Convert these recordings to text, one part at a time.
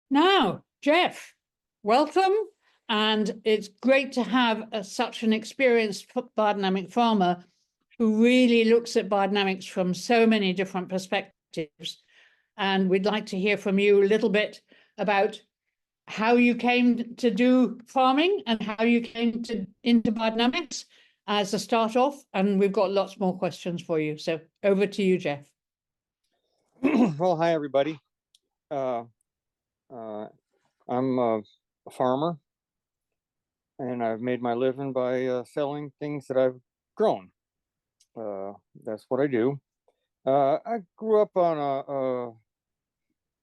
Now, Jeff, welcome. And it's great to have such an experienced biodynamic farmer who really looks at biodynamics from so many different perspectives. And we'd like to hear from you a little bit about how you came to do farming and how you came into biodynamics as a start off. And we've got lots more questions for you. So over to you, Jeff. Well, hi, everybody. I'm a farmer, and I've made my living by selling things that I've grown. That's what I do. I grew up on a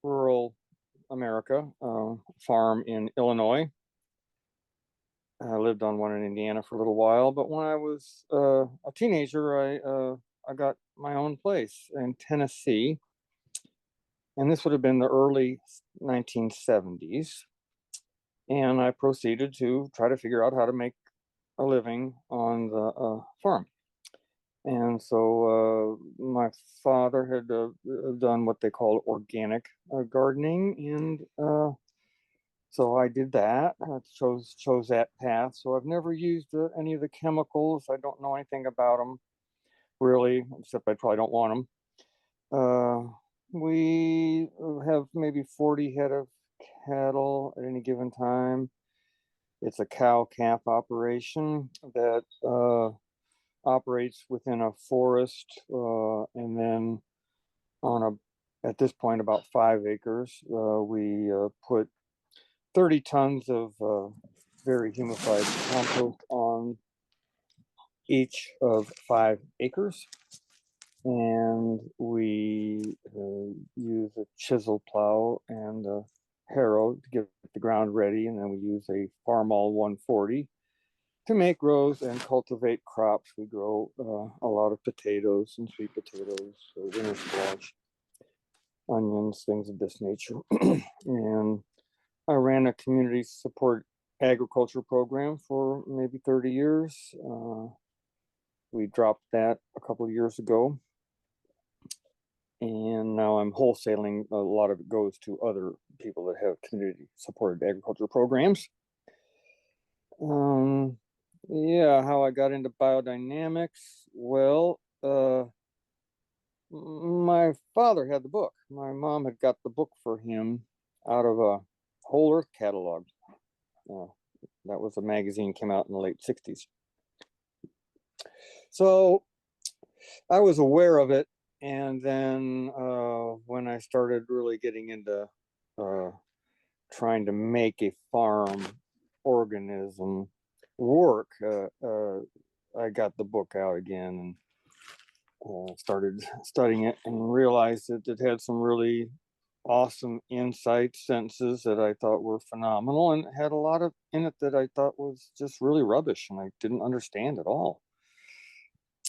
rural America farm in Illinois. I lived on one in Indiana for a little while, but when I was a teenager, I got my own place in Tennessee. And this would have been the early 1970s. And I proceeded to try to figure out how to make a living on the farm. And so my father had done what they call organic gardening. And so I did that. I chose that path. So I've never used any of the chemicals. I don't know anything about them, really, except I probably don't want them. We have maybe 40 head of cattle at any given time. It's a cow-calf operation that operates within a forest, and then at this point, about 5 acres, we put 30 tons of very humidified compost on each of 5 acres. And we use a chisel plow and a harrow to get the ground ready. And then we use a Farmall 140 to make rows and cultivate crops. We grow a lot of potatoes and sweet potatoes, winter squash, onions, things of this nature. And I ran a community support agriculture program for maybe 30 years. We dropped that a couple of years ago. And now I'm wholesaling. A lot of it goes to other people that have community supported agriculture programs. Yeah, how I got into biodynamics. Well, my father had the book. My mom had got the book for him out of a Whole Earth catalog. That was a magazine, came out in the late 60s. So I was aware of it. And then when I started really getting into trying to make a farm organism work, I got the book out again and started studying it and realized that it had some really awesome insight sentences that I thought were phenomenal, and it had a lot of in it that I thought was just really rubbish and I didn't understand at all.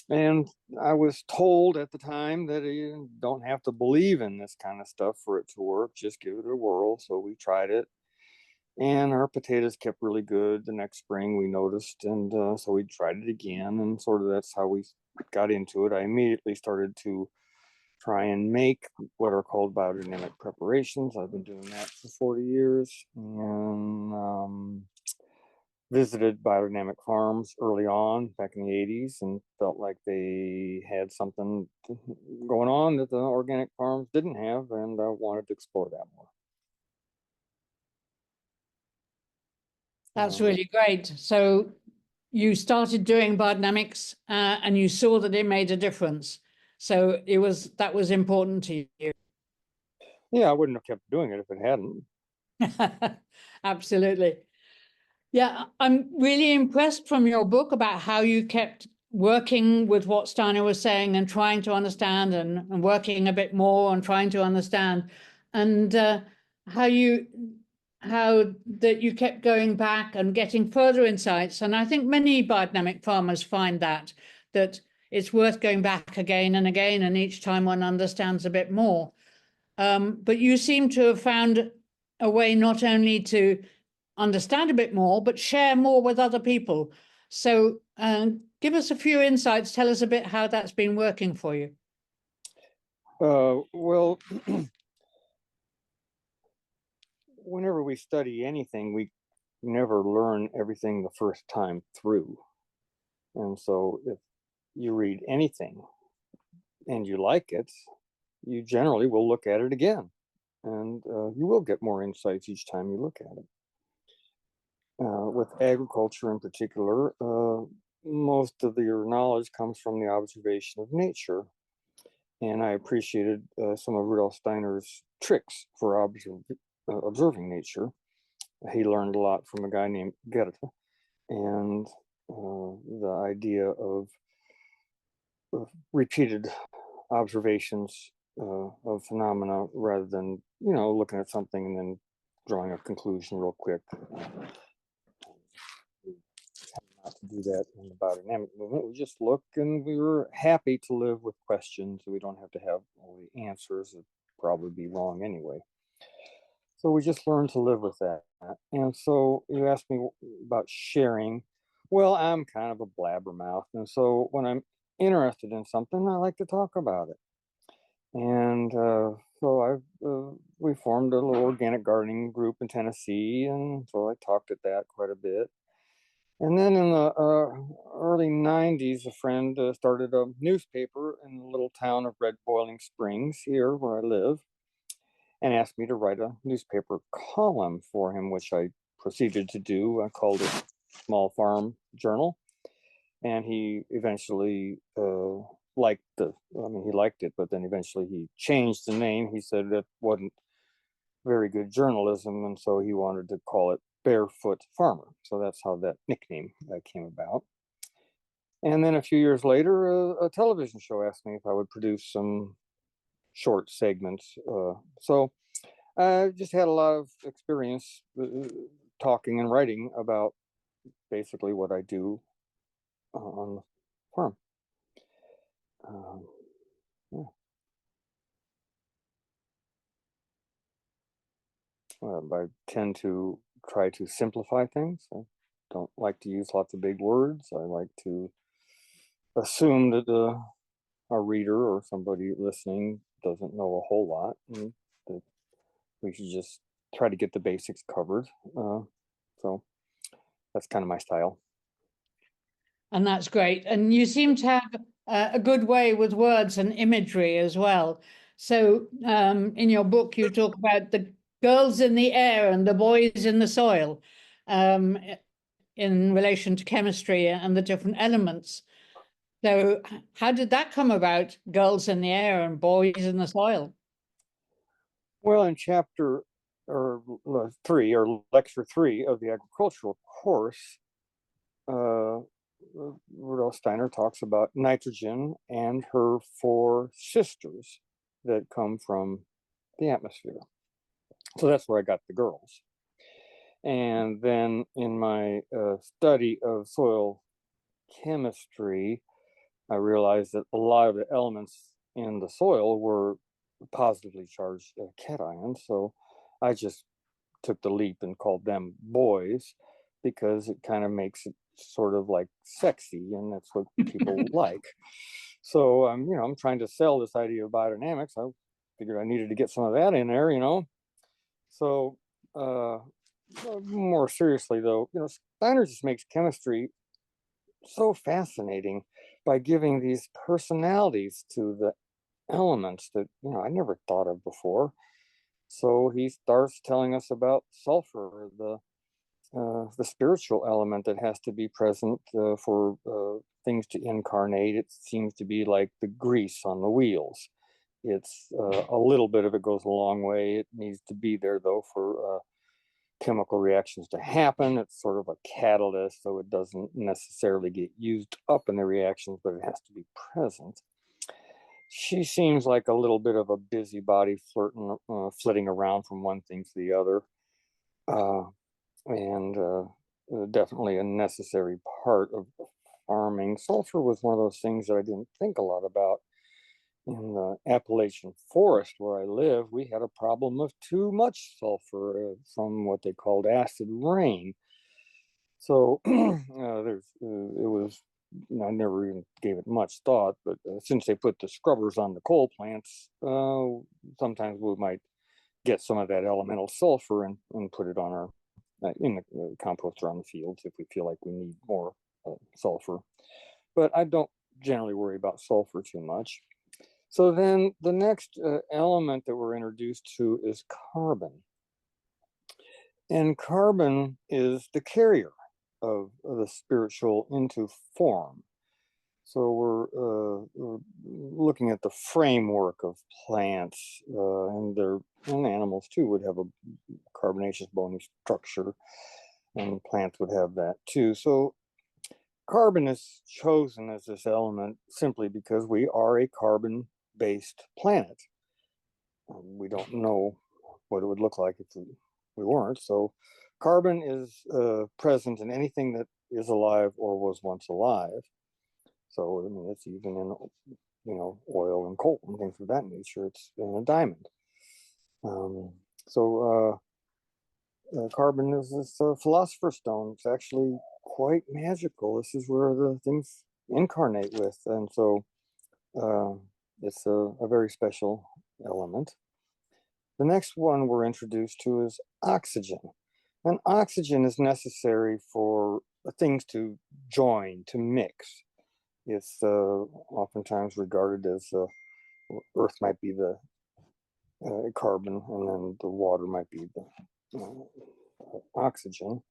And I was told at the time that you don't have to believe in this kind of stuff for it to work. Just give it a whirl. So we tried it. And our potatoes kept really good. The next spring we noticed. And so we tried it again. And sort of that's how we got into it. I immediately started to try and make what are called biodynamic preparations. I've been doing that for 40 years. And visited biodynamic farms early on back in the 80s and felt like they had something going on that the organic farms didn't have, and I wanted to explore that more. That's really great. So you started doing biodynamics and you saw that it made a difference. So that was important to you. Yeah, I wouldn't have kept doing it if it hadn't. Absolutely. Yeah, I'm really impressed from your book about how you kept working with what Steiner was saying and trying to understand and working a bit more and trying to understand, and how that you kept going back and getting further insights. And I think many biodynamic farmers find that it's worth going back again and again, and each time one understands a bit more. But you seem to have found a way not only to understand a bit more, but share more with other people. So give us a few insights. Tell us a bit how that's been working for you. Well, we study anything, we never learn everything the first time through. And so if you read anything and you like it, you generally will look at it again. And you will get more insights each time you look at it. With agriculture in particular, most of your knowledge comes from the observation of nature. And I appreciated some of Rudolf Steiner's tricks for observing nature. He learned a lot from a guy named Goethe, and the idea of repeated observations of phenomena rather than, looking at something and then drawing a conclusion real quick. Not to do that in the biodynamic movement. We just look, and we were happy to live with questions. We don't have to have all the answers. It'd probably be wrong anyway. So we just learned to live with that. And so you asked me about sharing. Well, I'm kind of a blabbermouth. And so when I'm interested in something, I like to talk about it. And so we formed a little organic gardening group in Tennessee. And so I talked at that quite a bit. And then in the early 90s, a friend started a newspaper in the little town of Red Boiling Springs here where I live, and asked me to write a newspaper column for him, which I proceeded to do. I called it Small Farm Journal. And he eventually liked it, but then eventually he changed the name. He said that wasn't very good journalism, and so he wanted to call it Barefoot Farmer. So that's how that nickname came about. And then a few years later, a television show asked me if I would produce some short segments. So I just had a lot of experience talking and writing about basically what I do on the farm. Yeah. I tend to try to simplify things. I don't like to use lots of big words. I like to assume that a reader or somebody listening doesn't know a whole lot, and that we should just try to get the basics covered. So that's kind of my style. And that's great. And you seem to have a good way with words and imagery as well. So in your book, you talk about the girls in the air and the boys in the soil in relation to chemistry and the different elements. So how did that come about, girls in the air and boys in the soil? Well, in chapter 3 or lecture 3 of the agricultural course, Rudolf Steiner talks about nitrogen and her 4 sisters that come from the atmosphere. So that's where I got the girls. And then in my study of soil chemistry, I realized that a lot of the elements in the soil were positively charged cations. So I just took the leap and called them boys, because it kind of makes it sort of like sexy, and that's what people like. So I'm trying to sell this idea of biodynamics. I figured I needed to get some of that in there, So more seriously though, Steiner just makes chemistry so fascinating by giving these personalities to the elements that I never thought of before. So he starts telling us about sulfur, the spiritual element that has to be present for things to incarnate. It seems to be like the grease on the wheels. It's a little bit of it goes a long way. It needs to be there though for chemical reactions to happen. It's sort of a catalyst, so it doesn't necessarily get used up in the reactions, but it has to be present. She seems like a little bit of a busybody, flitting around from one thing to the other, and definitely a necessary part of farming. Sulfur was one of those things that I didn't think a lot about. In the Appalachian forest where I live, we had a problem of too much sulfur from what they called acid rain. So it was, I never even gave it much thought, but since they put the scrubbers on the coal plants, sometimes we might get some of that elemental sulfur and put it on our in the compost around the fields if we feel like we need more sulfur. But I don't generally worry about sulfur too much. So then the next element that we're introduced to is carbon. And carbon is the carrier of the spiritual into form. So we're looking at the framework of plants, and animals too would have a carbonaceous bony structure, and plants would have that too. So carbon is chosen as this element simply because we are a carbon-based planet. We don't know what it would look like if we weren't. So carbon is present in anything that is alive or was once alive. So I mean, it's even in oil and coal and things of that nature. It's in a diamond. Carbon is this philosopher's stone. It's actually quite magical. This is where the things incarnate with, and so it's a very special element. The next one we're introduced to is oxygen. And oxygen is necessary for things to join, to mix. It's oftentimes regarded as Earth might be the carbon, and then the water might be the oxygen.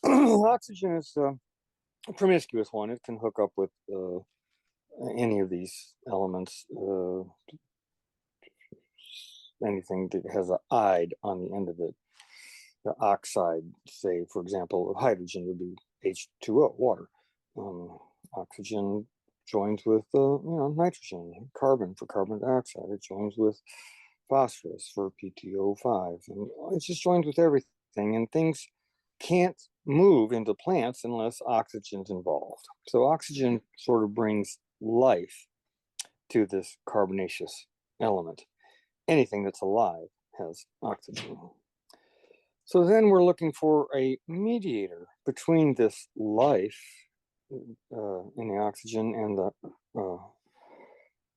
Oxygen is a promiscuous one. It can hook up with any of these elements. Anything that has an "ide" on the end of it. The oxide, say, for example, of hydrogen would be H2O, water. Oxygen joins with nitrogen, carbon for carbon dioxide. It joins with phosphorus for PTO5, and it just joins with everything. And things can't move into plants unless oxygen's involved. So oxygen sort of brings life to this carbonaceous element. Anything that's alive has oxygen. So then we're looking for a mediator between this life in the oxygen and the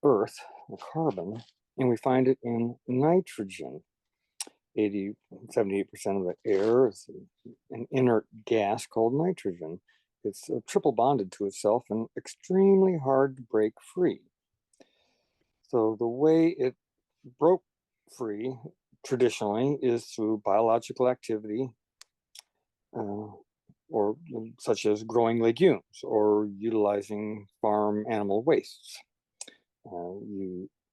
earth, the carbon, and we find it in nitrogen. 78% of the air is an inert gas called nitrogen. It's triple bonded to itself and extremely hard to break free. So the way it broke free traditionally is through biological activity, or such as growing legumes or utilizing farm animal wastes.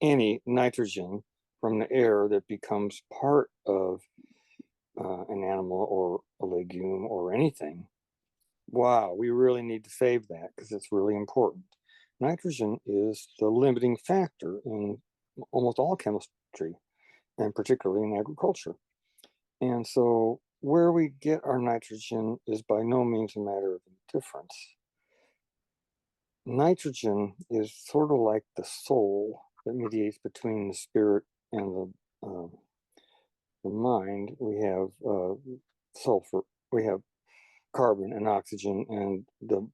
Any nitrogen from the air that becomes part of an animal or a legume or anything, wow, we really need to save that because it's really important. Nitrogen is the limiting factor in almost all chemistry, and particularly in agriculture. And so where we get our nitrogen is by no means a matter of indifference. Nitrogen is sort of like the soul that mediates between the spirit and the mind. We have sulfur, we have carbon and oxygen, and the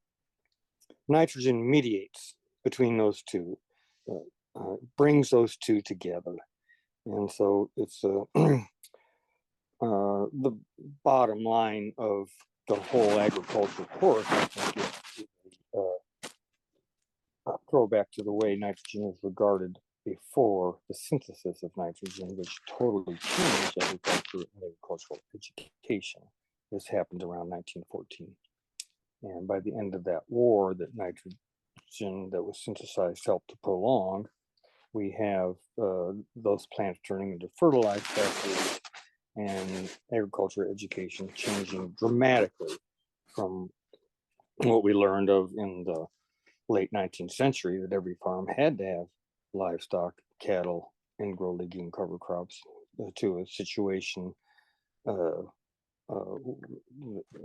nitrogen mediates between those two, brings those two together. And so it's the bottom line of the whole agricultural course, I think, is a throwback to the way nitrogen was regarded before the synthesis of nitrogen, which totally changed agriculture and agricultural education. This happened around 1914. And by the end of that war that nitrogen that was synthesized helped to prolong, we have those plants turning into fertilized factories and agriculture education changing dramatically from what we learned of in the late 19th century, that every farm had to have livestock, cattle, and grow legume cover crops, to a situation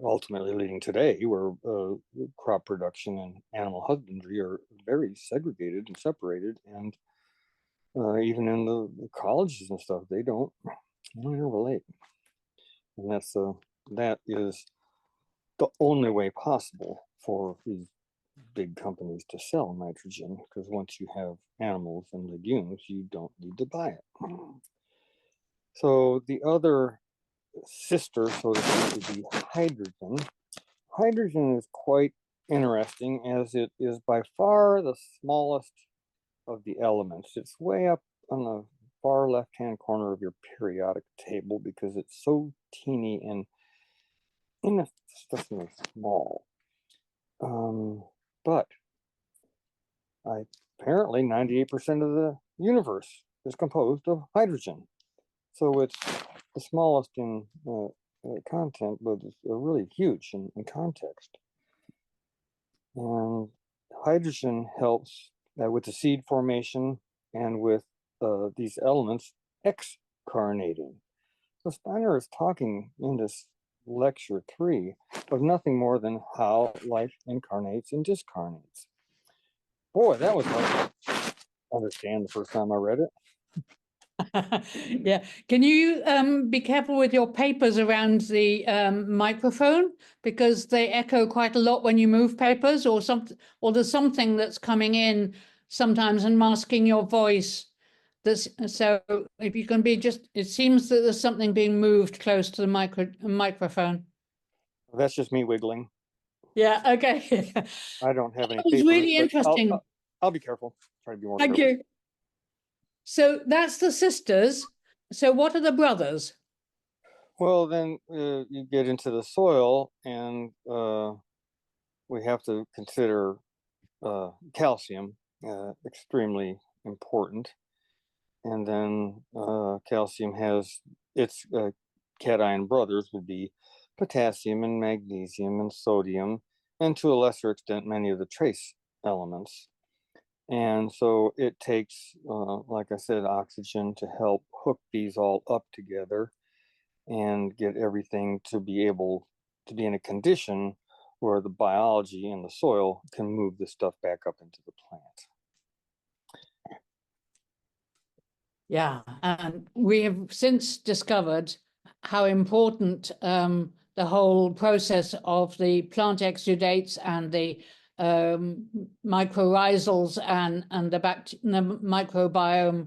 ultimately leading today where crop production and animal husbandry are very segregated and separated, and even in the colleges and stuff, they don't relate. And that is the only way possible for these big companies to sell nitrogen, because once you have animals and legumes, you don't need to buy it. So the other sister, so to speak, would be hydrogen. Hydrogen is quite interesting as it is by far the smallest of the elements. It's way up on the far left-hand corner of your periodic table because it's so teeny and infinitesimally small. But apparently 98% of the universe is composed of hydrogen. So it's the smallest in content, but it's really huge in context. And hydrogen helps with the seed formation and with these elements excarnating. So Steiner is talking in this lecture 3 of nothing more than how life incarnates and discarnates. Boy, that was hard to understand the first time I read it. Yeah. Can you be careful with your papers around the microphone, because they echo quite a lot when you move papers, or something, or there's something that's coming in sometimes and masking your voice. So if you can be just, it seems that there's something being moved close to the microphone. That's just me wiggling. Yeah. Okay. I don't have any That was papers, really but interesting. I'll be careful. Try to be more Thank careful. you. So that's the sisters. So what are the brothers? Well, then you get into the soil, and we have to consider calcium, extremely important. And then calcium has its cation brothers would be potassium and magnesium and sodium, and to a lesser extent, many of the trace elements. And so it takes, like I said, oxygen to help hook these all up together and get everything to be able to be in a condition where the biology in the soil can move this stuff back up into the plant. Yeah, and we have since discovered how important the whole process of the plant exudates and the mycorrhizals and the microbiome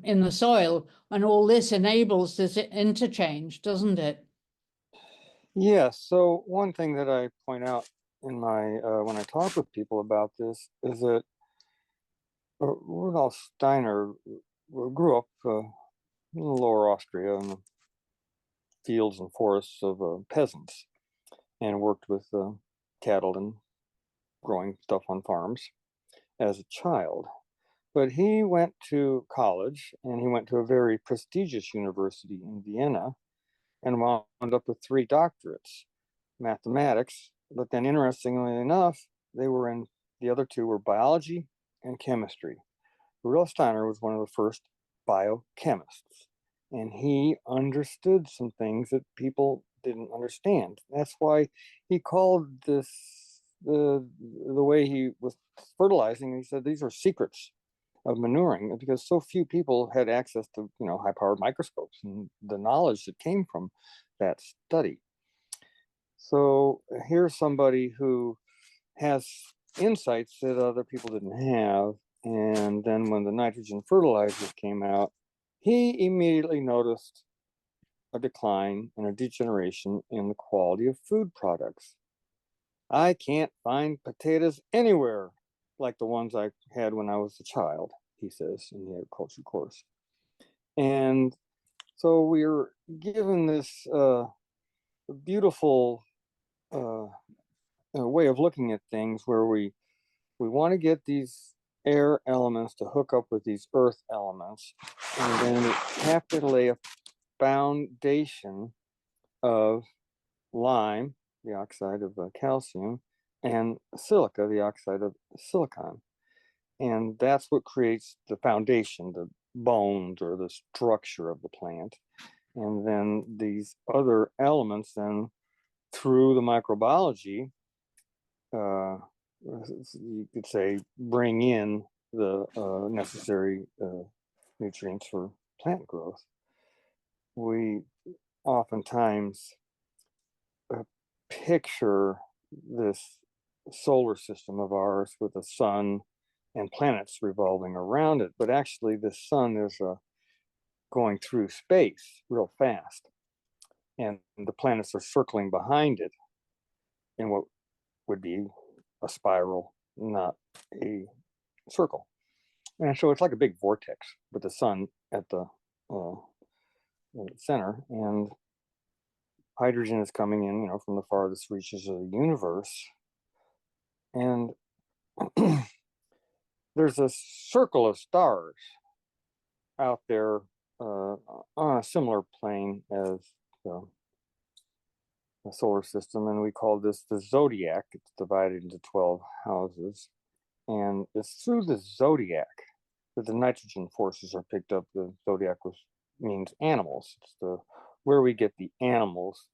in the soil, and all this enables this interchange, doesn't it? Yes. So one thing that I point out in my when I talk with people about this is that Rudolf Steiner grew up in Lower Austria in the fields and forests of peasants, and worked with cattle and growing stuff on farms as a child. But he went to college, and he went to a very prestigious university in Vienna and wound up with 3 doctorates, mathematics. But then, interestingly enough, the other 2 were biology and chemistry. Rudolf Steiner was one of the first biochemists, and he understood some things that people didn't understand. That's why he called this the way he was fertilizing. He said these are secrets of manuring, because so few people had access to high-powered microscopes and the knowledge that came from that study. So here's somebody who has insights that other people didn't have. And then when the nitrogen fertilizers came out, he immediately noticed a decline and a degeneration in the quality of food products. I can't find potatoes anywhere like the ones I had when I was a child, he says in the agriculture course. And so we were given this beautiful way of looking at things where we want to get these air elements to hook up with these earth elements, and then we have to lay a foundation of lime, the oxide of calcium, and silica, the oxide of silicon. And that's what creates the foundation, the bones or the structure of the plant. And then these other elements then, through the microbiology, you could say, bring in the necessary nutrients for plant growth. We oftentimes picture this solar system of ours with the sun and planets revolving around it, but actually the sun is a going through space real fast, and the planets are circling behind it in what would be a spiral, not a circle. And so it's like a big vortex with the sun at the center, and hydrogen is coming in, from the farthest reaches of the universe. And there's a circle of stars out there on a similar plane as the solar system, and we call this the zodiac. It's divided into 12 houses, and it's through the zodiac that the nitrogen forces are picked up. The zodiac means animals. It's where we get the animals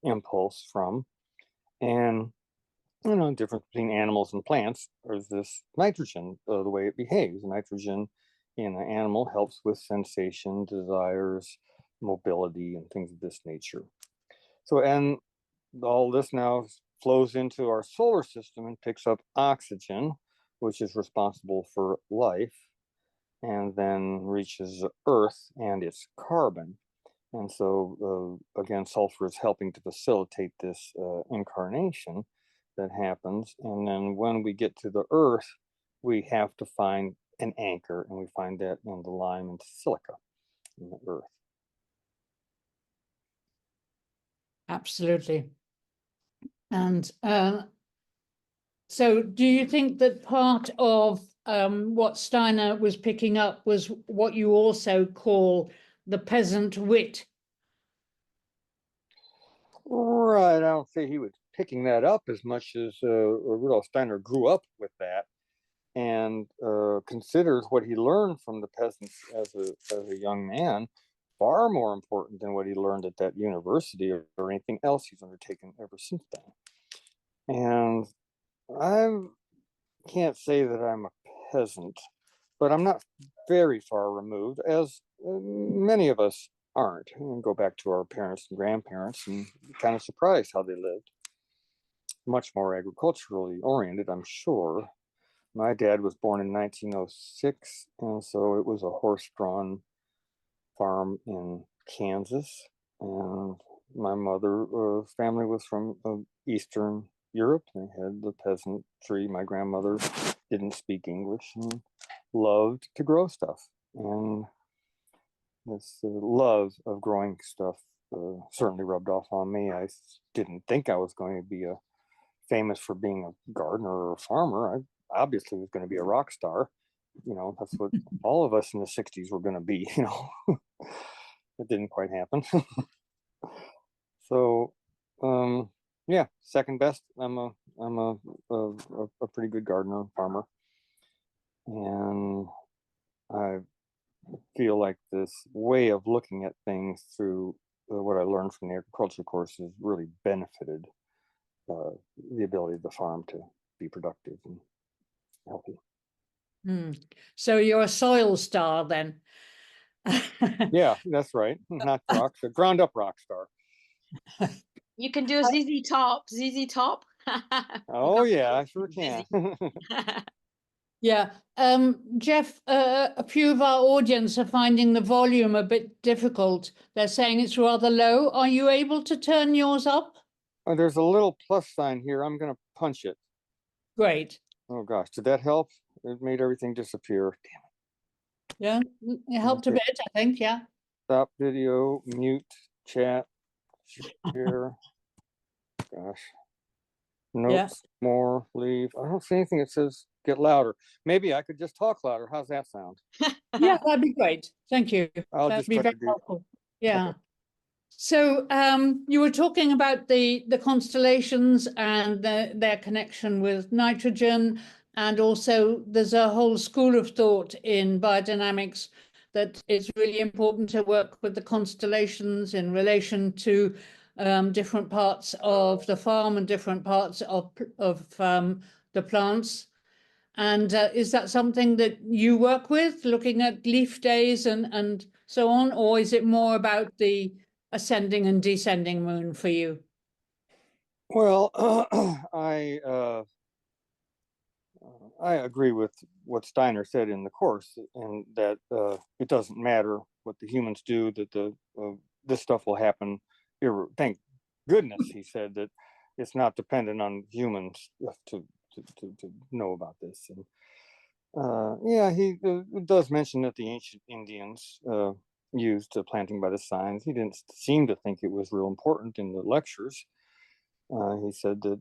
impulse from. And difference between animals and plants is this nitrogen, the way it behaves. Nitrogen in an animal helps with sensation, desires, mobility, and things of this nature. So, and all this now flows into our solar system and picks up oxygen, which is responsible for life, and then reaches Earth and its carbon. And so, again, sulfur is helping to facilitate this incarnation that happens. And then when we get to the Earth, we have to find an anchor, and we find that in the lime and silica in the Earth. Absolutely. And so do you think that part of what Steiner was picking up was what you also call the peasant wit? Right. I don't say he was picking that up as much as Rudolf Steiner grew up with that, and considers what he learned from the peasants as a young man far more important than what he learned at that university or anything else he's undertaken ever since then. And I can't say that I'm a peasant, but I'm not very far removed, as many of us aren't. And go back to our parents and grandparents and kind of surprised how they lived. Much more agriculturally oriented, I'm sure. My dad was born in 1906, and so it was a horse-drawn farm in Kansas. And my mother's family was from Eastern Europe. They had the peasantry. My grandmother didn't speak English and loved to grow stuff. And this love of growing stuff certainly rubbed off on me. I didn't think I was going to be famous for being a gardener or a farmer. I obviously was going to be a rock star. That's what all of us in the 60s were going to be. It didn't quite happen. So, yeah, second best. I'm a pretty good gardener and farmer, and I feel like this way of looking at things through what I learned from the agriculture courses really benefited the ability of the farm to be productive and healthy. So you're a soil star then? Yeah, that's right. Not rock, a ground up rock star. You can do a ZZ Top. ZZ Top. Oh yeah, I sure can. Yeah. Jeff, a few of our audience are finding the volume a bit difficult. They're saying it's rather low. Are you able to turn yours up? Oh, there's a little plus sign here. I'm going to punch it. Great. Oh gosh, did that help? It made everything disappear. Damn it. Yeah, it helped a bit, I think. Yeah. Stop video, mute, chat, share. Gosh. Notes, more, leave. I don't see anything that says get louder. Maybe I could just talk louder. How's that sound? Yeah, that'd be great. Thank you. That'd be very helpful. Yeah. Okay. So you were talking about the constellations and their connection with nitrogen, and also there's a whole school of thought in biodynamics that it's really important to work with the constellations in relation to different parts of the farm and different parts of the plants. And is that something that you work with, looking at leaf days and so on, or is it more about the ascending and descending moon for you? Well, I agree with what Steiner said in the course, and that it doesn't matter what the humans do, that this stuff will happen. Thank goodness, he said, that it's not dependent on humans to know about this. And yeah, he does mention that the ancient Indians used planting by the signs. He didn't seem to think it was real important in the lectures. He said that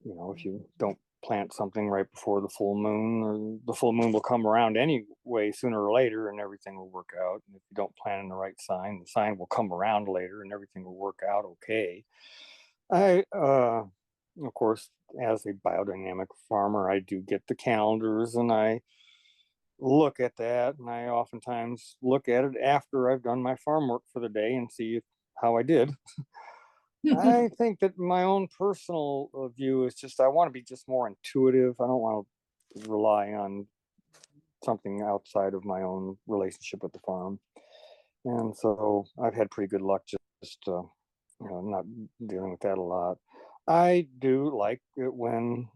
if you don't plant something right before the full moon, or the full moon will come around anyway sooner or later, and everything will work out. And if you don't plant in the right sign, the sign will come around later, and everything will work out okay. Of course, as a biodynamic farmer, I do get the calendars, and I look at that, and I oftentimes look at it after I've done my farm work for the day and see how I did. I think that my own personal view is just I want to be just more intuitive. I don't want to rely on something outside of my own relationship with the farm. And so I've had pretty good luck just not dealing with that a lot. I do like it when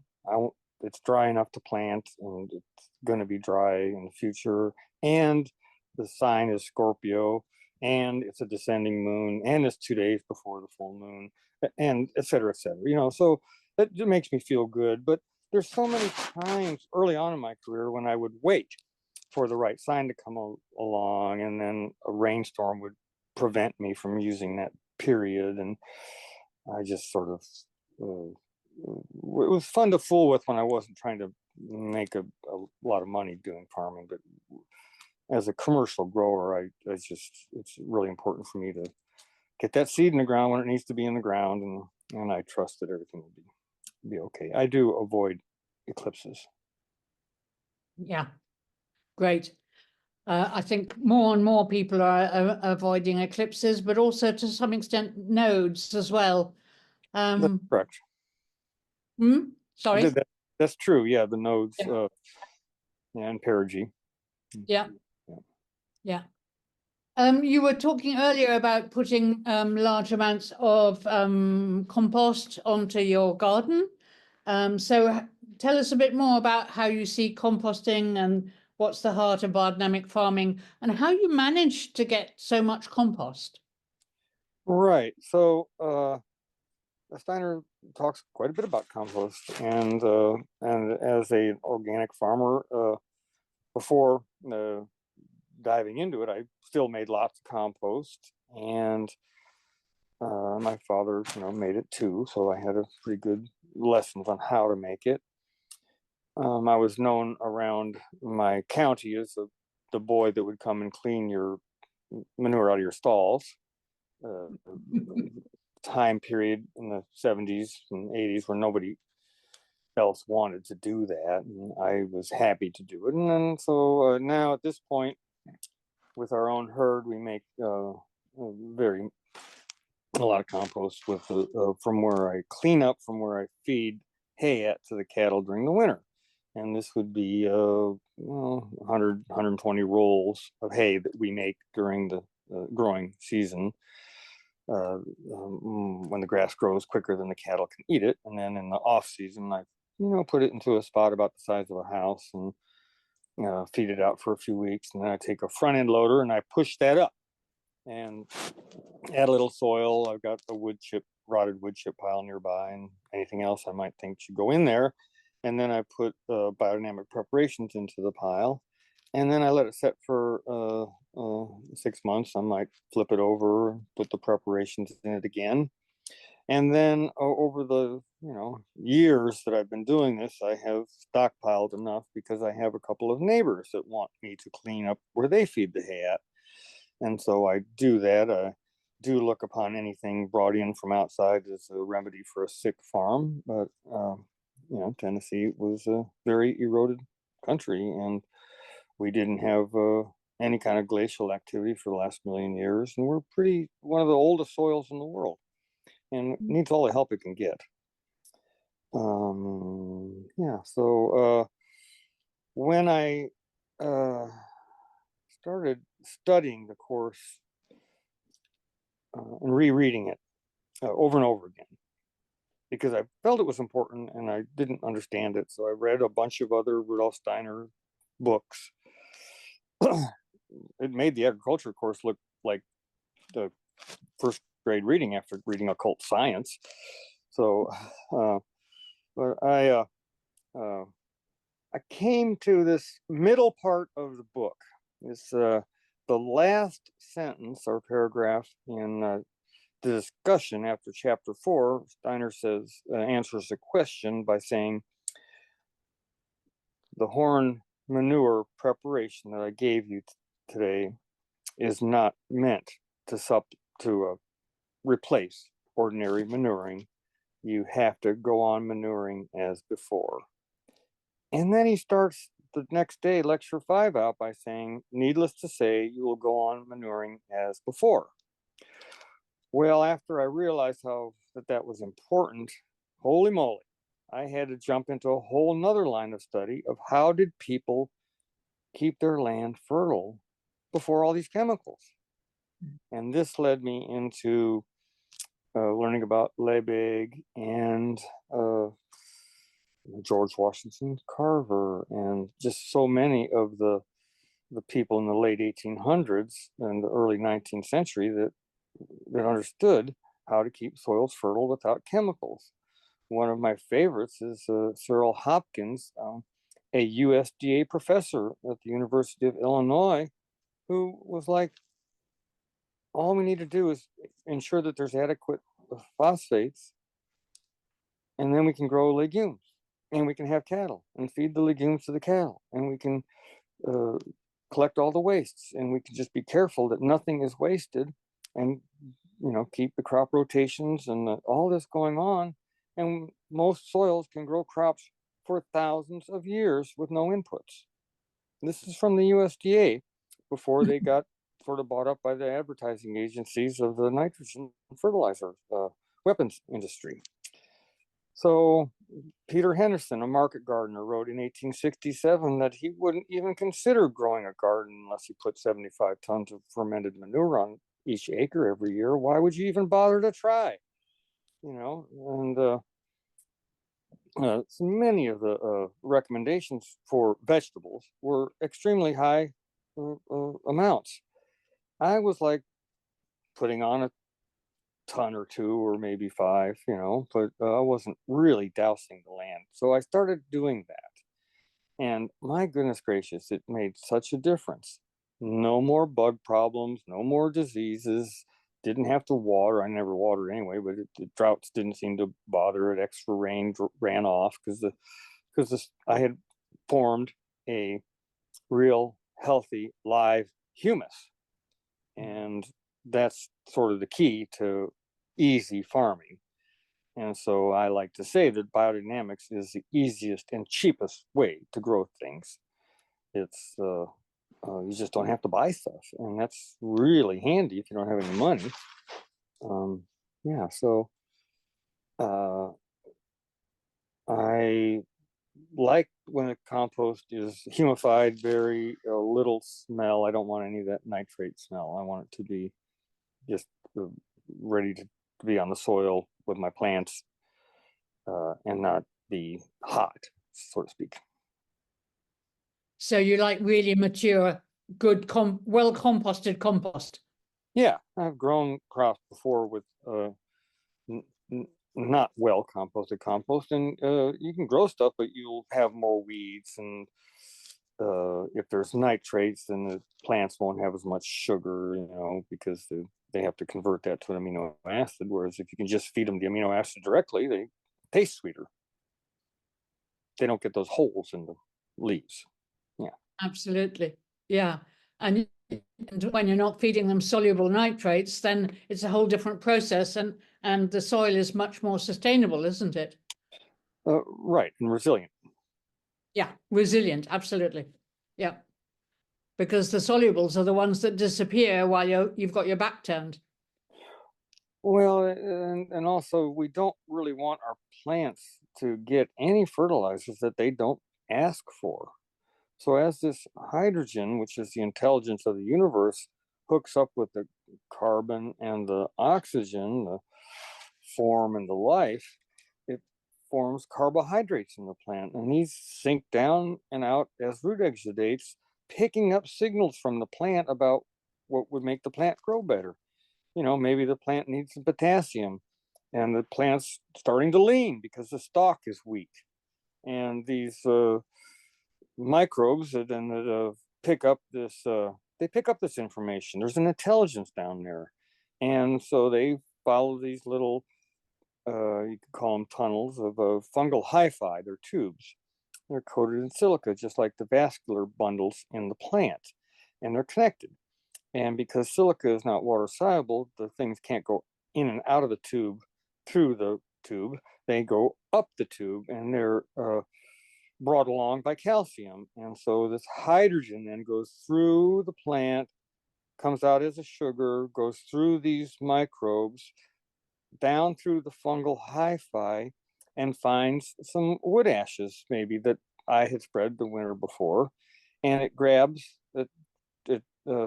it's dry enough to plant, and it's going to be dry in the future, and the sign is Scorpio, and it's a descending moon, and it's 2 days before the full moon, and et cetera, so that just makes me feel good. But there's so many times early on in my career when I would wait for the right sign to come along, and then a rainstorm would prevent me from using that period. And I just sort of it was fun to fool with when I wasn't trying to make a lot of money doing farming. But as a commercial grower, it's really important for me to get that seed in the ground when it needs to be in the ground, and I trust that everything will be okay. I do avoid eclipses. Yeah, great. I think more and more people are avoiding eclipses, but also to some extent nodes as well. That's correct. Sorry. That's true. Yeah, the nodes, Yeah. And perigee. Yeah. You were talking earlier about putting large amounts of compost onto your garden. So tell us a bit more about how you see composting, and what's the heart of biodynamic farming, and how you manage to get so much compost. Right. So Steiner talks quite a bit about compost, and as an organic farmer, before diving into it, I still made lots of compost, and my father, made it too, so I had a pretty good lessons on how to make it. I was known around my county as the boy that would come and clean your manure out of your stalls. Time period in the 70s and 80s where nobody else wanted to do that, and I was happy to do it. And then so now at this point, with our own herd, we make a lot of compost with from where I clean up, from where I feed hay to the cattle during the winter. And this would be 100, 120 rolls of hay that we make during the growing season, when the grass grows quicker than the cattle can eat it. And then in the off season, I put it into a spot about the size of a house, and feed it out for a few weeks. And then I take a front end loader and I push that up and add a little soil. I've got a rotted wood chip pile nearby, and anything else I might think should go in there. And then I put biodynamic preparations into the pile, and then I let it set for 6 months. I might flip it over and put the preparations in it again. And then over the years that I've been doing this, I have stockpiled enough, because I have a couple of neighbors that want me to clean up where they feed the hay at. And so I do that. I do look upon anything brought in from outside as a remedy for a sick farm. But Tennessee was a very eroded country, and we didn't have any kind of glacial activity for the last million years, and we're one of the oldest soils in the world, and it needs all the help it can get. So when I started studying the course and rereading it over and over again, because I felt it was important and I didn't understand it, so I read a bunch of other Rudolf Steiner books. it made the agriculture course look like the first grade reading after reading occult science. So, but I came to this middle part of the book. It's the last sentence or paragraph in the discussion after chapter 4. Steiner says, answers the question by saying, the horn manure preparation that I gave you today is not meant to replace ordinary manuring. You have to go on manuring as before. And then he starts the next day, lecture 5 out by saying, needless to say, you will go on manuring as before. Well, after I realized that was important, holy moly, I had to jump into a whole nother line of study of how did people keep their land fertile before all these chemicals. And this led me into learning about Liebig and George Washington Carver, and just so many of the people in the late 1800s and the early 19th century that understood how to keep soils fertile without chemicals. One of my favorites is Cyril Hopkins, a USDA professor at the University of Illinois, who was like, all we need to do is ensure that there's adequate phosphates, and then we can grow legumes, and we can have cattle and feed the legumes to the cattle, and we can collect all the wastes, and we can just be careful that nothing is wasted, and keep the crop rotations and all this going on. And most soils can grow crops for thousands of years with no inputs. This is from the USDA before they got sort of bought up by the advertising agencies of the nitrogen fertilizer weapons industry. So Peter Henderson, a market gardener, wrote in 1867 that he wouldn't even consider growing a garden unless he put 75 tons of fermented manure on each acre every year. Why would you even bother to try? And so many of the recommendations for vegetables were extremely high amounts. I was like putting on a ton or 2 or maybe 5, but I wasn't really dousing the land. So I started doing that. And my goodness gracious, it made such a difference. No more bug problems, no more diseases, didn't have to water. I never watered anyway, but the droughts didn't seem to bother it. Extra rain ran off because I had formed a real healthy live humus. And that's sort of the key to easy farming. And so I like to say that biodynamics is the easiest and cheapest way to grow things. It's you just don't have to buy stuff, and that's really handy if you don't have any money. So I like when the compost is humified, very little smell. I don't want any of that nitrate smell. I want it to be just ready to be on the soil with my plants and not be hot, so to speak. So you like really mature, good, well composted compost? Yeah, I've grown crops before with not well composted compost, and you can grow stuff, but you'll have more weeds, and if there's nitrates, then the plants won't have as much sugar, because they have to convert that to an amino acid. Whereas if you can just feed them the amino acid directly, they taste sweeter. They don't get those holes in the leaves. Yeah, absolutely. Yeah, and when you're not feeding them soluble nitrates, then it's a whole different process, and the soil is much more sustainable, isn't it? Right, and resilient. Yeah, resilient, absolutely. Yeah, because the solubles are the ones that disappear while you've got your back turned. Well, and also we don't really want our plants to get any fertilizers that they don't ask for. So as this hydrogen, which is the intelligence of the universe, hooks up with the carbon and the oxygen, the form and the life, it forms carbohydrates in the plant, and these sink down and out as root exudates picking up signals from the plant about what would make the plant grow better. You know, maybe the plant needs some potassium and the plant's starting to lean because the stalk is weak. And these microbes then pick up this, they pick up this information. There's an intelligence down there. And so they follow these little, you could call them tunnels of fungal hyphae. They're tubes. They're coated in silica, just like the vascular bundles in the plant, and they're connected. And because silica is not water soluble, the things can't go in and out of the tube through the tube. They go up the tube, and they're brought along by calcium. And so this hydrogen then goes through the plant, comes out as a sugar, goes through these microbes, down through the fungal hyphae, and finds some wood ashes maybe that I had spread the winter before, and it grabs it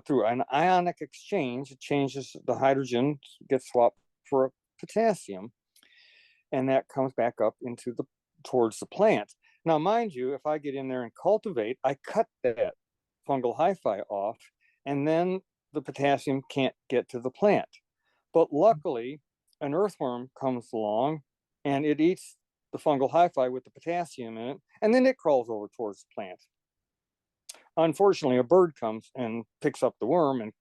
through an ionic exchange. It changes the hydrogen, gets swapped for a potassium, and that comes back up into towards the plant. Now, mind you, if I get in there and cultivate, I cut that fungal hyphae off, and then the potassium can't get to the plant. But luckily, an earthworm comes along and it eats the fungal hyphae with the potassium in it, and then it crawls over towards the plant. Unfortunately, a bird comes and picks up the worm and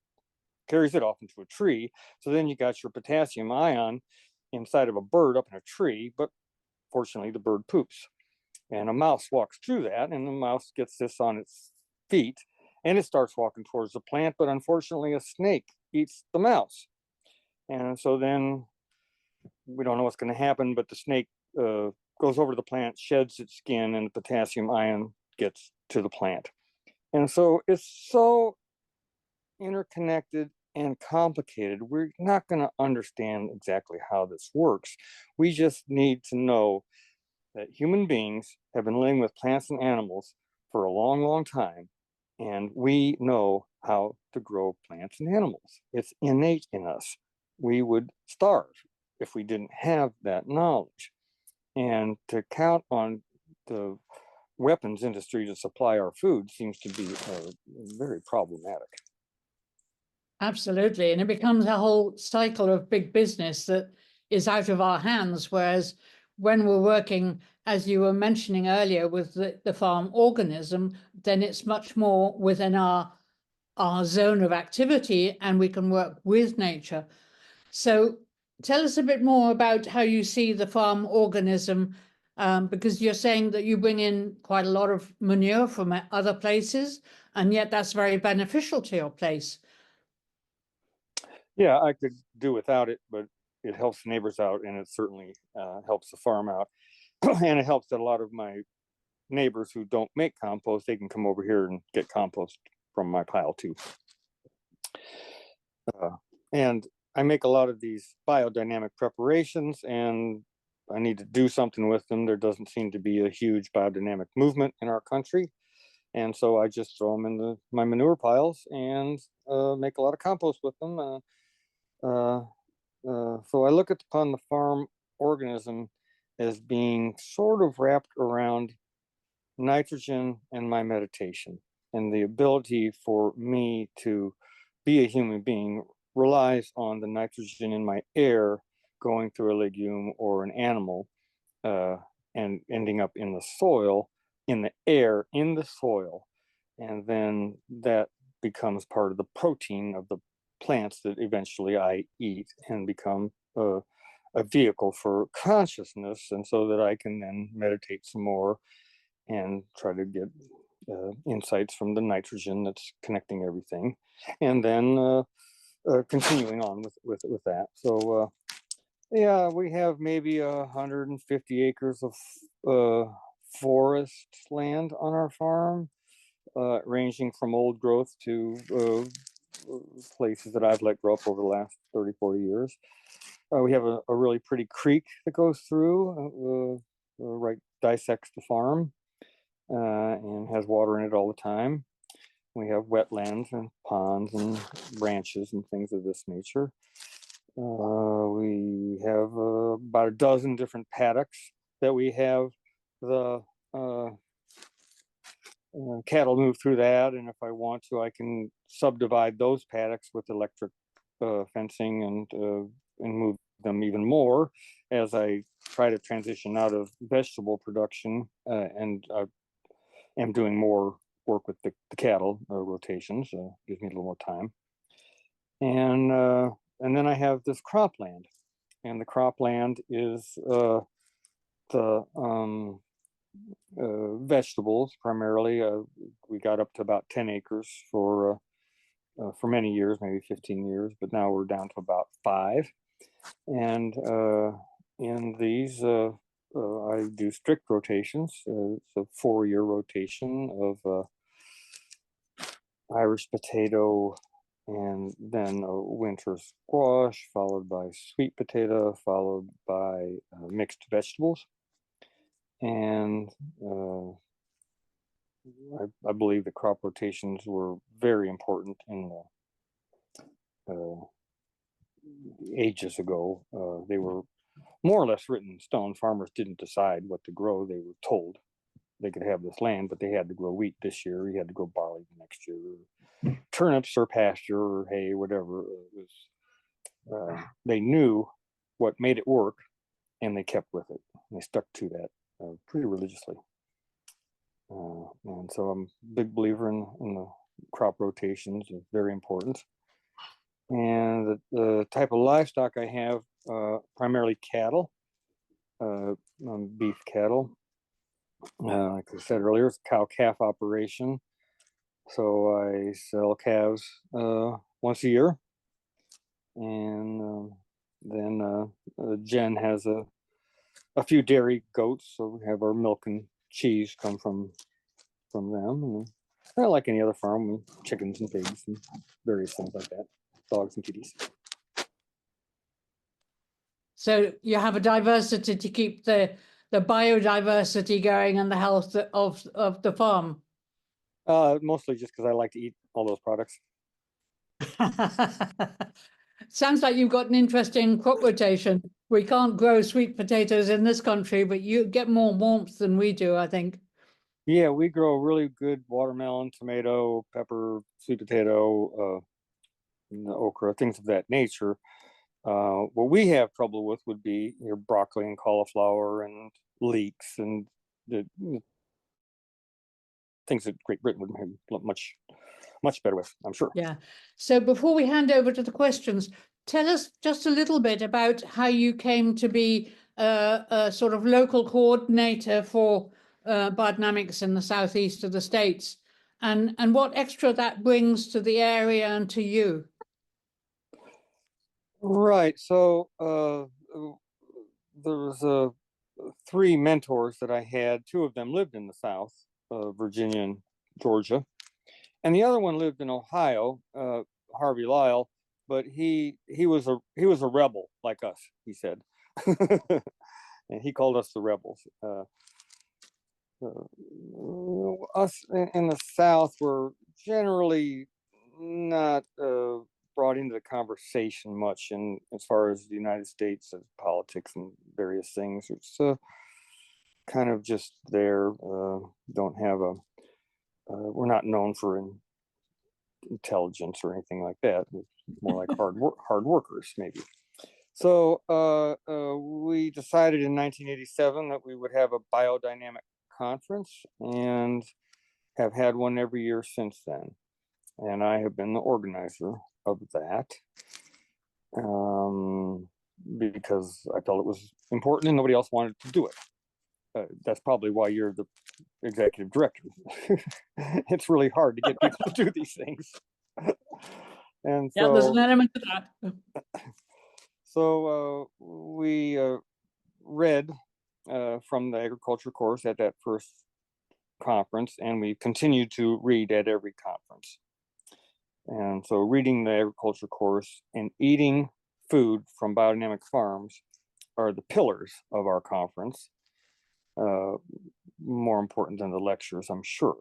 carries it off into a tree. So then you got your potassium ion inside of a bird up in a tree, but fortunately the bird poops. And a mouse walks through that, and the mouse gets this on its feet, and it starts walking towards the plant, but unfortunately a snake eats the mouse. And so then we don't know what's going to happen, but the snake goes over to the plant, sheds its skin, and the potassium ion gets to the plant. And so it's so interconnected and complicated. We're not going to understand exactly how this works. We just need to know that human beings have been living with plants and animals for a long, long time, and we know how to grow plants and animals. It's innate in us. We would starve if we didn't have that knowledge. And to count on the weapons industry to supply our food seems to be very problematic. Absolutely. And it becomes a whole cycle of big business that is out of our hands. Whereas when we're working, as you were mentioning earlier, with the farm organism, then it's much more within our zone of activity, and we can work with nature. So tell us a bit more about how you see the farm organism, because you're saying that you bring in quite a lot of manure from other places, and yet that's very beneficial to your place. Yeah, I could do without it, but it helps neighbors out, and it certainly helps the farm out. And it helps that a lot of my neighbors who don't make compost, they can come over here and get compost from my pile too. And I make a lot of these biodynamic preparations, and I need to do something with them. There doesn't seem to be a huge biodynamic movement in our country. And so I just throw them in my manure piles and make a lot of compost with them. So I look upon the farm organism as being sort of wrapped around nitrogen and my meditation. And the ability for me to be a human being relies on the nitrogen in my air going through a legume or an animal and ending up in the soil, in the air, in the soil. And then that becomes part of the protein of the plants that eventually I eat and become a vehicle for consciousness. And so that I can then meditate some more and try to get insights from the nitrogen that's connecting everything. And then continuing on with that. So yeah, we have maybe 150 acres of forest land on our farm, ranging from old growth to places that I've let grow up over the last 30, 40 years. We have a really pretty creek that goes through, right, dissects the farm and has water in it all the time. We have wetlands and ponds and branches and things of this nature. We have about a dozen different paddocks that we have the cattle move through that, and if I want to, I can subdivide those paddocks with electric fencing and move them even more as I try to transition out of vegetable production and am doing more work with the cattle rotations. Gives me a little more time, and then I have this cropland, and the cropland is the vegetables primarily. We got up to about 10 acres for many years, maybe 15 years, but now we're down to about 5. And in these, I do strict rotations. It's a 4-year rotation of Irish potato, and then a winter squash, followed by sweet potato, followed by mixed vegetables. And I believe the crop rotations were very important in the ages ago. They were more or less written in stone. Farmers didn't decide what to grow. They were told they could have this land, but they had to grow wheat this year. You had to grow barley the next year, turnips or pasture or hay, whatever. It was, they knew what made it work, and they kept with it. They stuck to that pretty religiously. And so I'm a big believer in the crop rotations. It's very important. And the type of livestock I have, primarily cattle, beef cattle. Like I said earlier, it's a cow-calf operation. So I sell calves once a year. And then Jen has a few dairy goats, so we have our milk and cheese come from them. And like any other farm, we chickens and pigs and various things like that, dogs and kitties. So you have a diversity to keep the biodiversity going and the health of the farm. Mostly just because I like to eat all those products. Sounds like you've got an interesting crop rotation. We can't grow sweet potatoes in this country, but you get more warmth than we do, I think. Yeah, we grow really good watermelon, tomato, pepper, sweet potato, okra, things of that nature. What we have trouble with would be your broccoli and cauliflower and leeks and the things that Great Britain would have much better with, I'm sure. Yeah. So before we hand over to the questions, tell us just a little bit about how you came to be a sort of local coordinator for biodynamics in the southeast of the States, and what extra that brings to the area and to you. Right. So there was 3 mentors that I had. 2 of them lived in the South, Virginia and Georgia, and the other one lived in Ohio, Harvey Lyle. But he was a rebel like us, he said, and he called us the rebels. Us in the South were generally not brought into the conversation much, and as far as the United States politics and various things, it's kind of just there. Don't have we're not known for intelligence or anything like that. It's more like hard workers, maybe. So we decided in 1987 that we would have a biodynamic conference, and have had one every year since then. And I have been the organizer of that because I felt it was important and nobody else wanted to do it. That's probably why you're the executive director. It's really hard to get people to do these things. And so, yeah, there's an element to that. So we read from the agriculture course at that first conference, and we continued to read at every conference. And so reading the agriculture course and eating food from biodynamic farms are the pillars of our conference. More important than the lectures, I'm sure.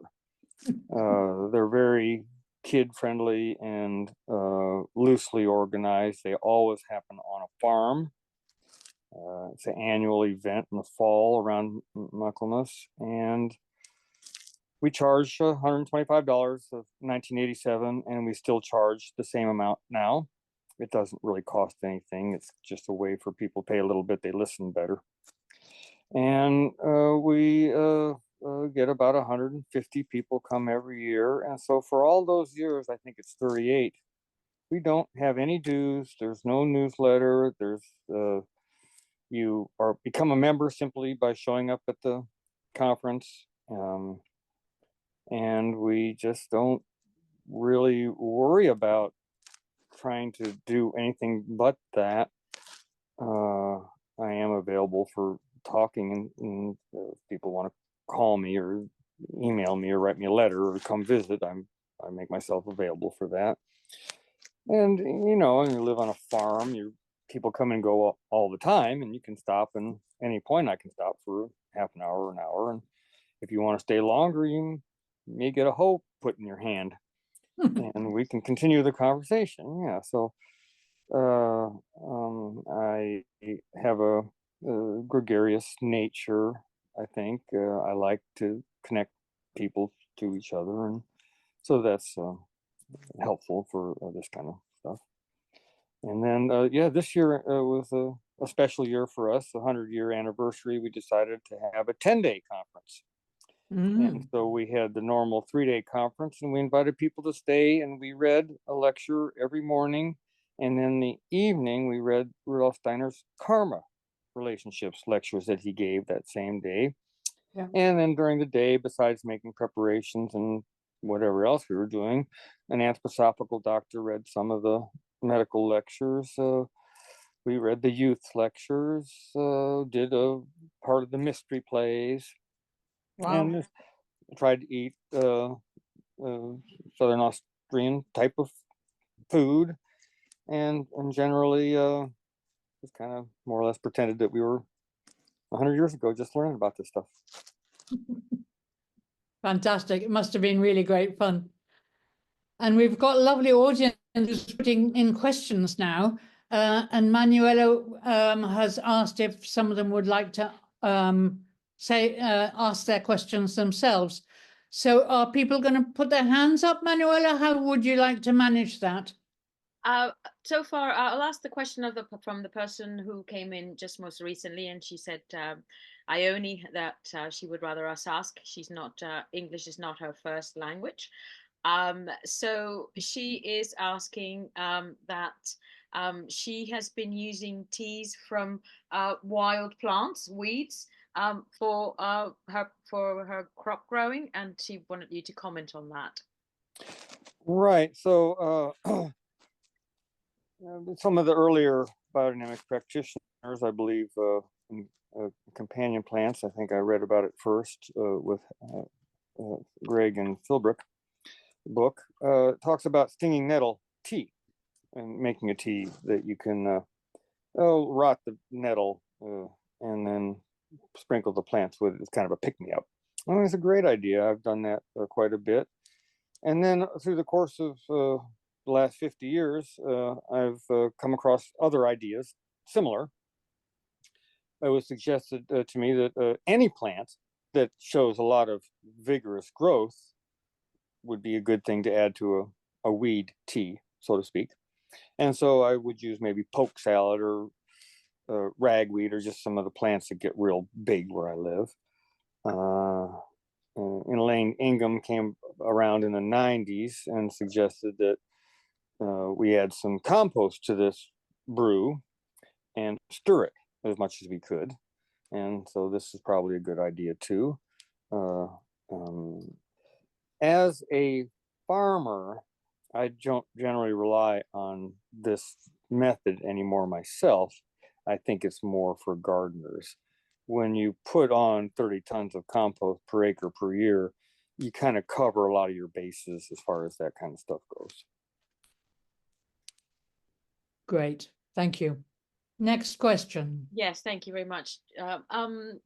They're very kid-friendly and loosely organized. They always happen on a farm. It's an annual event in the fall around Michaelmas, and we charged $125 of 1987, and we still charge the same amount now. It doesn't really cost anything. It's just a way for people to pay a little bit. They listen better. And we get about 150 people come every year. And so for all those years, I think it's 38, we don't have any dues. There's no newsletter. You are become a member simply by showing up at the conference. And we just don't really worry about trying to do anything but that. I am available for talking, and if people want to call me or email me or write me a letter or come visit, I make myself available for that. And you live on a farm, people come and go all the time, and you can stop, and any point I can stop for half an hour or an hour. And if you want to stay longer, you may get a hoe put in your hand and we can continue the conversation. Yeah. So I have a gregarious nature, I think. I like to connect people to each other, and so that's helpful for this kind of stuff. And then this year was a special year for us, the 100-year anniversary. We decided to have a 10-day conference. And so we had the normal 3-day conference, and we invited people to stay, and we read a lecture every morning. And in the evening, we read Rudolf Steiner's Karma Relationships lectures that he gave that same day. Yeah. And then during the day, besides making preparations and whatever else we were doing, an anthroposophical doctor read some of the medical lectures. We read the youth lectures, did a part of the mystery plays. Wow. And tried to eat Southern Austrian type of food, and generally just kind of more or less pretended that we were 100 years ago just learning about this stuff. Fantastic. It must have been really great fun. And we've got a lovely audience who's putting in questions now. And Manuela has asked if some of them would like to ask their questions themselves. So are people going to put their hands up, Manuela? How would you like to manage that? So far, I'll ask the question from the person who came in just most recently, and she said, Ione, that she would rather us ask. She's not, English is not her first language. So she is asking that she has been using teas from wild plants, weeds, for her crop growing, and she wanted you to comment on that. Right. So some of the earlier biodynamic practitioners, I believe, in companion plants, I think I read about it first with Greg and Philbrick book, talks about stinging nettle tea and making a tea that you can rot the nettle and then sprinkle the plants with it. It's kind of a pick-me-up. Well, it's a great idea. I've done that quite a bit. And then through the course of the last 50 years, I've come across other ideas similar. It was suggested to me that any plant that shows a lot of vigorous growth would be a good thing to add to a weed tea, so to speak. And so I would use maybe poke salad or ragweed, or just some of the plants that get real big where I live. Elaine Ingham came around in the 90s and suggested that we add some compost to this brew and stir it as much as we could. And so this is probably a good idea too. As a farmer, I don't generally rely on this method anymore myself. I think it's more for gardeners. When you put on 30 tons of compost per acre per year, you kind of cover a lot of your bases as far as that kind of stuff goes. Great, thank you. Next question. Yes, thank you very much.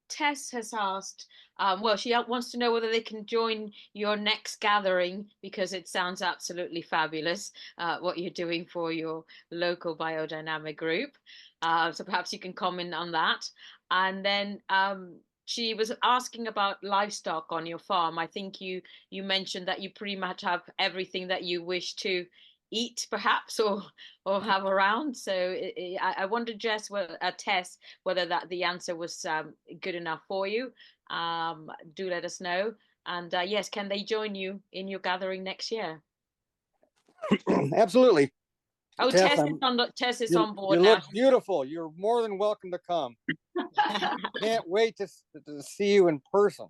Tess has asked, well, she wants to know whether they can join your next gathering, because it sounds absolutely fabulous, what you're doing for your local biodynamic group. So perhaps you can comment on that. And then she was asking about livestock on your farm. I think you mentioned that you pretty much have everything that you wish to eat, perhaps, or have around. So I wondered, Jess, Tess, whether that the answer was good enough for you. Do let us know. And yes, can they join you in your gathering next year? Absolutely. Oh, Tess, Tess is you, on board you now. look beautiful. You're more than welcome to come. Can't wait to see you in person.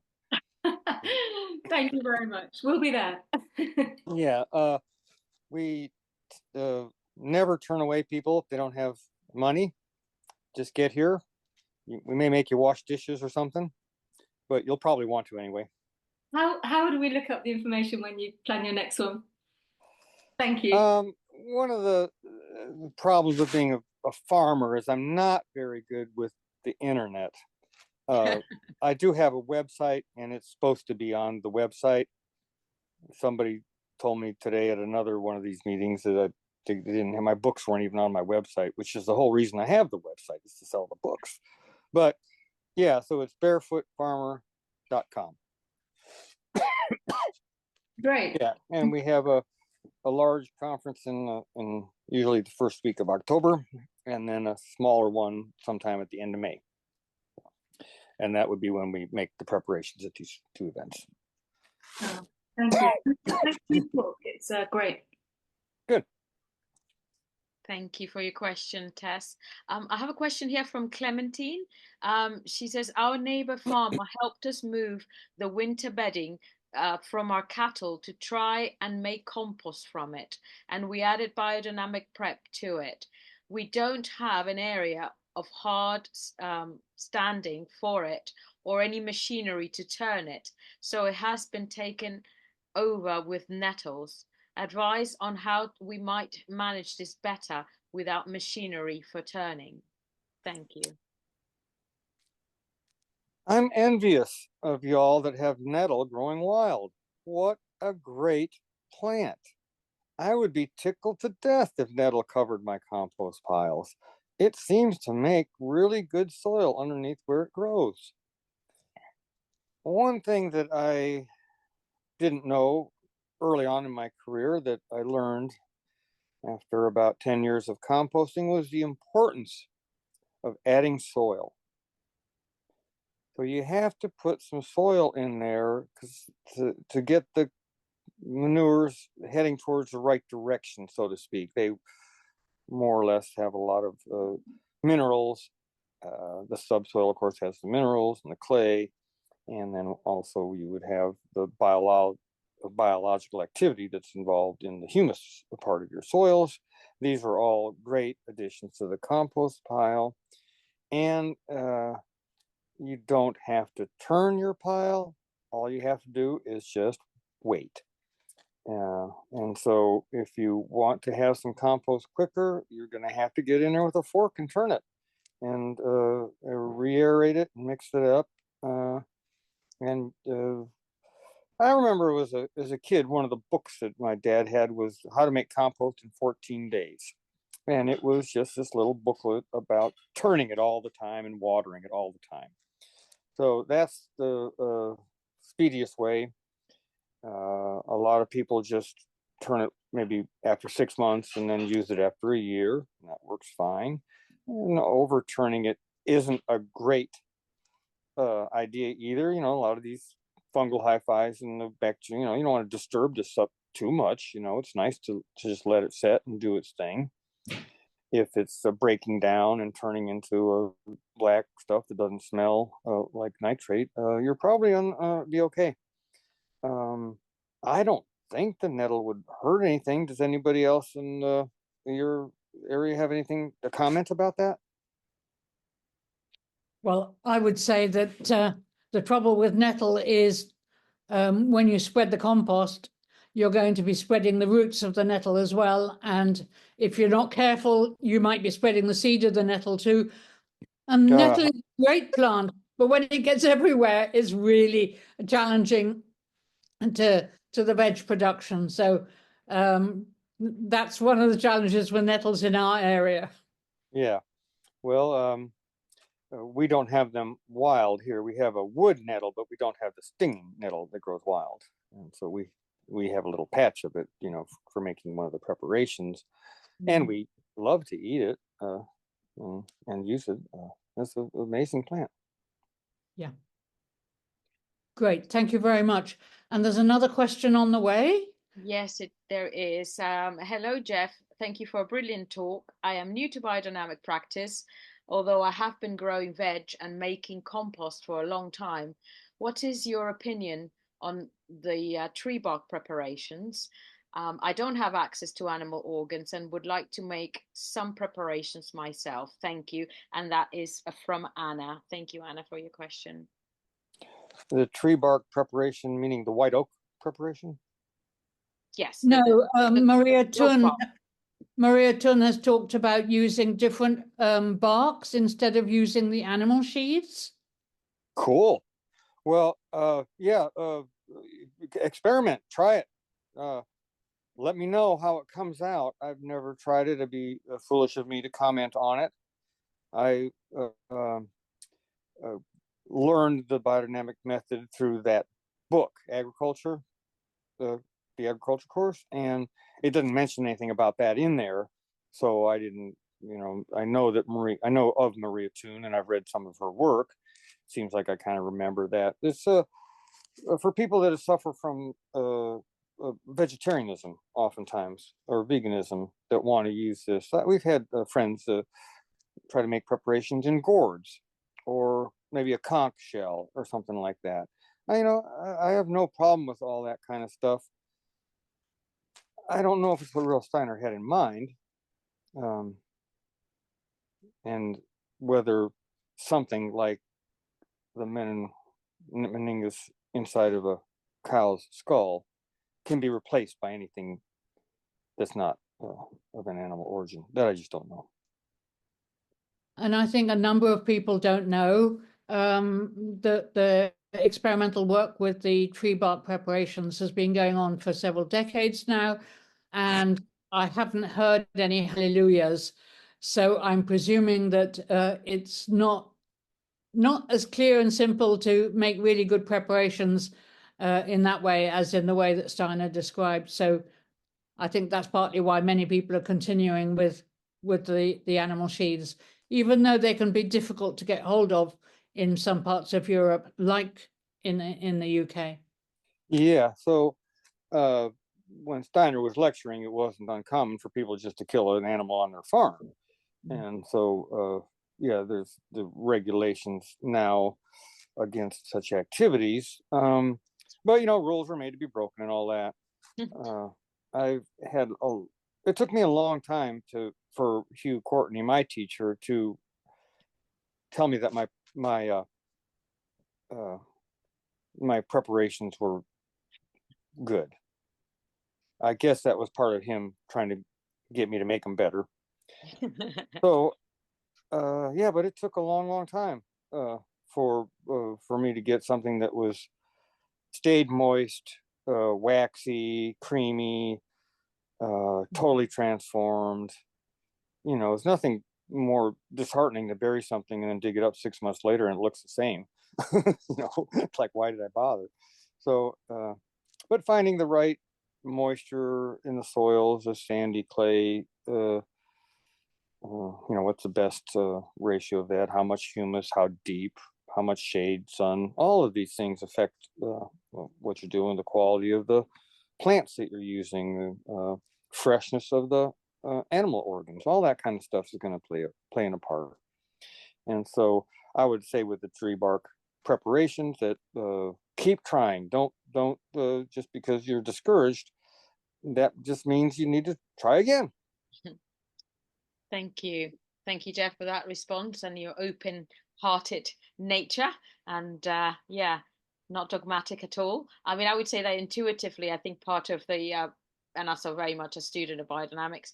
Thank you very much. We'll be there. Yeah. We never turn away people if they don't have money. Just get here. We may make you wash dishes or something, but you'll probably want to anyway. How do we look up the information when you plan your next one? Thank you. One of the problems with being a farmer is I'm not very good with the internet. I do have a website, and it's supposed to be on the website. Somebody told me today at another one of these meetings that they didn't have, my books weren't even on my website, which is the whole reason I have the website, is to sell the books. But yeah, so it's barefootfarmer.com. Great. Yeah, and we have a large conference in usually the first week of October, and then a smaller one sometime at the end of May. And that would be when we make the preparations at these two events. Oh, thank you. Thank you for the book. It's great. Good. Thank you for your question, Tess. I have a question here from Clementine. She says, our neighbor farmer helped us move the winter bedding from our cattle to try and make compost from it. And we added biodynamic prep to it. We don't have an area of hard standing for it or any machinery to turn it. So it has been taken over with nettles. Advice on how we might manage this better without machinery for turning. Thank you. I'm envious of y'all that have nettle growing wild. What a great plant. I would be tickled to death if nettle covered my compost piles. It seems to make really good soil underneath where it grows. One thing that I didn't know early on in my career that I learned after about 10 years of composting was the importance of adding soil. So you have to put some soil in there to get the manures heading towards the right direction, so to speak. They more or less have a lot of minerals. The subsoil, of course, has the minerals and the clay, and then also you would have the biological activity that's involved in the humus part of your soils. These are all great additions to the compost pile, and you don't have to turn your pile. All you have to do is just wait. And so if you want to have some compost quicker, you're going to have to get in there with a fork and turn it and re-aerate it and mix it up. I remember as a kid, one of the books that my dad had was How to Make Compost in 14 Days. And it was just this little booklet about turning it all the time and watering it all the time. So that's the speediest way. A lot of people just turn it maybe after 6 months and then use it after a year. And that works fine. And overturning it isn't a great idea either. You know, a lot of these fungal hyphais and the bacteria, you don't want to disturb this up too much. It's nice to just let it set and do its thing. If it's breaking down and turning into black stuff that doesn't smell like nitrate, you're probably be okay. I don't think the nettle would hurt anything. Does anybody else in your area have anything to comment about that? Well, I would say that the trouble with nettle is when you spread the compost, you're going to be spreading the roots of the nettle as well. And if you're not careful, you might be spreading the seed of the nettle too. And nettle is a great plant, but when it gets everywhere, it's really challenging to the veg production. So that's one of the challenges with nettles in our area. Yeah. Well, we don't have them wild here. We have a wood nettle, but we don't have the stinging nettle that grows wild. And so we have a little patch of it, for making one of the preparations, and we love to eat it and use it. It's an amazing plant. Yeah. Great. Thank you very much. And there's another question on the way. Yes, there is. Hello, Jeff. Thank you for a brilliant talk. I am new to biodynamic practice, although I have been growing veg and making compost for a long time. What is your opinion on the tree bark preparations? I don't have access to animal organs and would like to make some preparations myself. Thank you. And that is from Anna. Thank you, Anna, for your question. The tree bark preparation, meaning the white oak preparation? Yes. No, Maria oak Thun. bark. Maria Thun has talked about using different barks instead of using the animal sheaths. Cool. Well, experiment, try it. Let me know how it comes out. I've never tried it. It'd be foolish of me to comment on it. I learned the biodynamic method through that book, Agriculture, the agriculture course, and it doesn't mention anything about that in there. So I didn't, I know of Maria Thun, and I've read some of her work. Seems like I kind of remember that. It's for people that suffer from vegetarianism, oftentimes, or veganism, that want to use this. We've had friends try to make preparations in gourds, or maybe a conch shell, or something like that. I have no problem with all that kind of stuff. I don't know if it's what Rudolf Steiner had in mind, and whether something like the meninges inside of a cow's skull can be replaced by anything that's not of an animal origin. That I just don't know. And I think a number of people don't know the experimental work with the tree bark preparations has been going on for several decades now, and I haven't heard any hallelujahs. So I'm presuming that it's not as clear and simple to make really good preparations in that way as in the way that Steiner described. So I think that's partly why many people are continuing with the animal sheaths, even though they can be difficult to get hold of in some parts of Europe, like in the UK. Yeah. So when Steiner was lecturing, it wasn't uncommon for people just to kill an animal on their farm. And so, there's the regulations now against such activities. But, rules were made to be broken and all that. It took me a long time for Hugh Courtney, my teacher, to tell me that my preparations were good. I guess that was part of him trying to get me to make them better. So, but it took a long time for me to get something that stayed moist, waxy, creamy, totally transformed. It's nothing more disheartening to bury something and then dig it up 6 months later and it looks the same. It's like, why did I bother? So, but finding the right moisture in the soils, a sandy clay, what's the best ratio of that? How much humus, how deep, how much shade, sun, all of these things affect what you're doing, the quality of the plants that you're using, the freshness of the animal organs, all that kind of stuff is going to play a part. And so I would say with the tree bark preparations that keep trying. Don't just because you're discouraged, that just means you need to try again. Thank you, Jeff, for that response and your open-hearted nature, and not dogmatic at all. I mean, I would say that intuitively, I think part of the and also very much a student of biodynamics,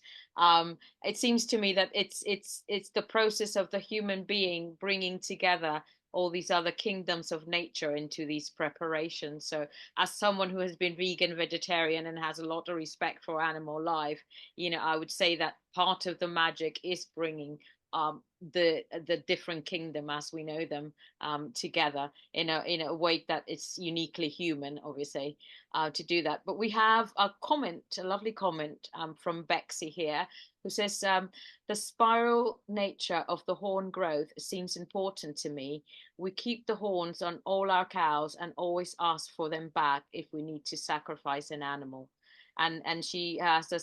it seems to me that it's the process of the human being bringing together all these other kingdoms of nature into these preparations. So as someone who has been vegan, vegetarian, and has a lot of respect for animal life, I would say that part of the magic is bringing the different kingdom as we know them together in a way that it's uniquely human, obviously, to do that. But we have a lovely comment from Bexy here, who says, the spiral nature of the horn growth seems important to me. We keep the horns on all our cows and always ask for them back if we need to sacrifice an animal. And she has a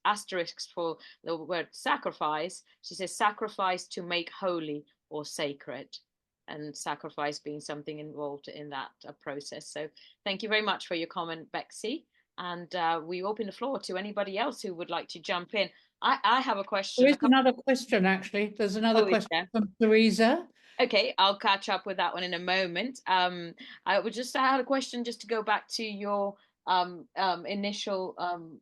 asterisk for the word sacrifice. She says sacrifice to make holy or sacred, and sacrifice being something involved in that process. So thank you very much for your comment, Bexy. And we open the floor to anybody else who would like to jump in. I have a question. There is another question, actually. There's another question from Teresa. Okay, I'll catch up with that one in a moment. I had a question just to go back to your initial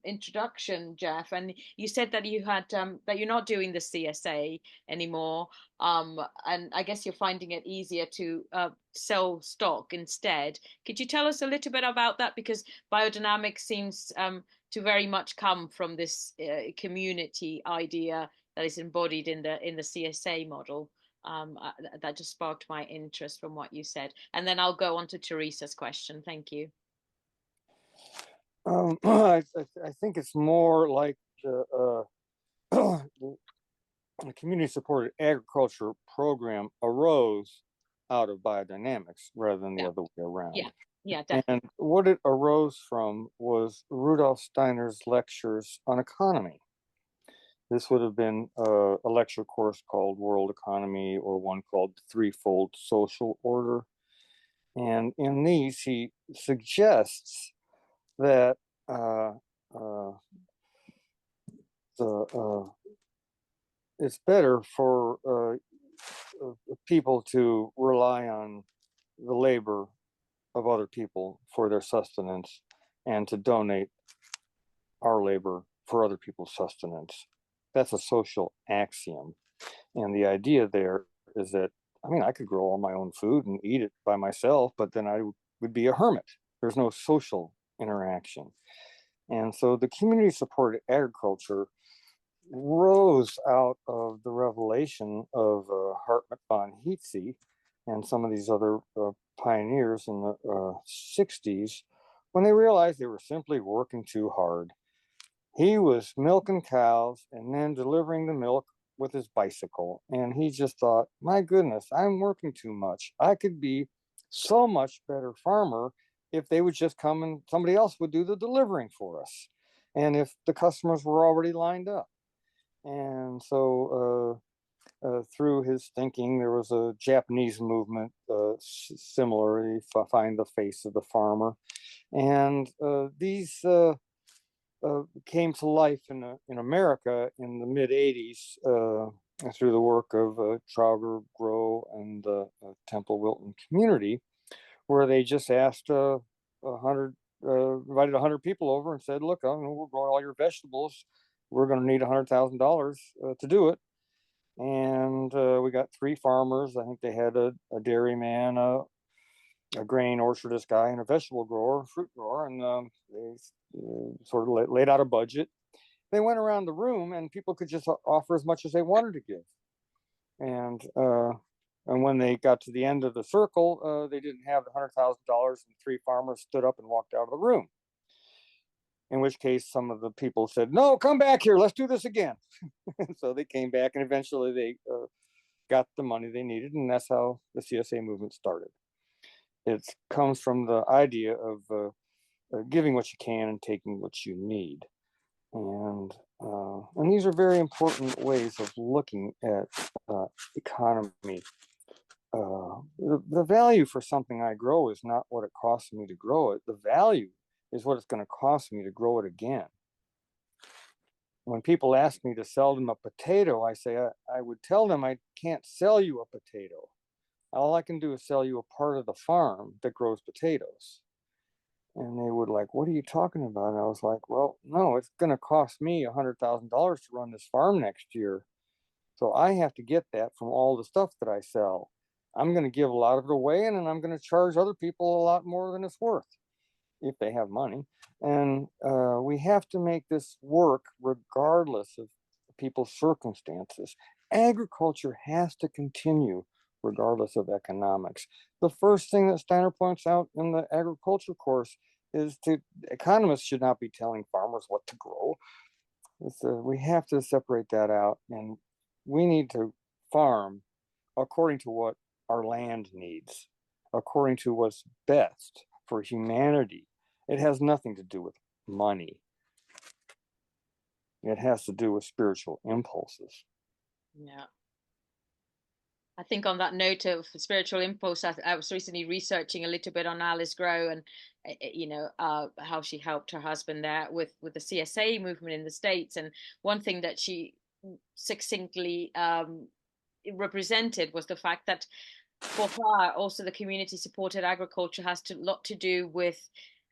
introduction, Jeff, and you said that you had that you're not doing the CSA anymore, and I guess you're finding it easier to sell stock instead. Could you tell us a little bit about that? Because biodynamics seems to very much come from this community idea that is embodied in the CSA model. That just sparked my interest from what you said, and then I'll go on to Teresa's question. Thank you. I think it's more like the community-supported agriculture program arose out of biodynamics rather than the other way around. Yeah, definitely. And what it arose from was Rudolf Steiner's lectures on economy. This would have been a lecture course called World Economy, or one called Threefold Social Order. And in these, he suggests that it's better for people to rely on the labor of other people for their sustenance, and to donate our labor for other people's sustenance. That's a social axiom. And the idea there is that, I mean, I could grow all my own food and eat it by myself, but then I would be a hermit. There's no social interaction. And so the community-supported agriculture rose out of the revelation of Hartmut von Heetze and some of these other pioneers in the 60s, when they realized they were simply working too hard. He was milking cows and then delivering the milk with his bicycle. And he just thought, my goodness, I'm working too much. I could be so much better farmer if they would just come and somebody else would do the delivering for us. And if the customers were already lined up. And so through his thinking, there was a Japanese movement, similarly, find the face of the farmer. And these came to life in America in the mid 80s through the work of Trauger, Grow, and the Temple Wilton community, where they just asked invited 100 people over and said, look, we'll grow all your vegetables. We're going to need $100,000 to do it. And we got 3 farmers. I think they had a dairyman, a grain orchardist guy, and a vegetable grower, fruit grower, and they sort of laid out a budget. They went around the room, and people could just offer as much as they wanted to give. And when they got to the end of the circle, they didn't have the $100,000, and 3 farmers stood up and walked out of the room. In which case, some of the people said, "No, come back here. Let's do this again." So they came back, and eventually they got the money they needed, and that's how the CSA movement started. It comes from the idea of giving what you can and taking what you need, and these are very important ways of looking at economy. The value for something I grow is not what it costs me to grow it. The value is what it's going to cost me to grow it again. When people ask me to sell them a potato, I say I would tell them I can't sell you a potato. All I can do is sell you a part of the farm that grows potatoes. And they would like, what are you talking about? And I was like, well, no, it's going to cost me $100,000 to run this farm next year. So I have to get that from all the stuff that I sell. I'm going to give a lot of it away, and then I'm going to charge other people a lot more than it's worth, if they have money. And we have to make this work regardless of people's circumstances. Agriculture has to continue regardless of economics. The first thing that Steiner points out in the agriculture course is economists should not be telling farmers what to grow. We have to separate that out, and we need to farm according to what our land needs, according to what's best for humanity. It has nothing to do with money. It has to do with spiritual impulses. Yeah. I think on that note of spiritual impulse, I was recently researching a little bit on Alice Grow and, how she helped her husband there with the CSA movement in the States. And one thing that she succinctly represented was the fact that for her, also the community supported agriculture has a lot to do with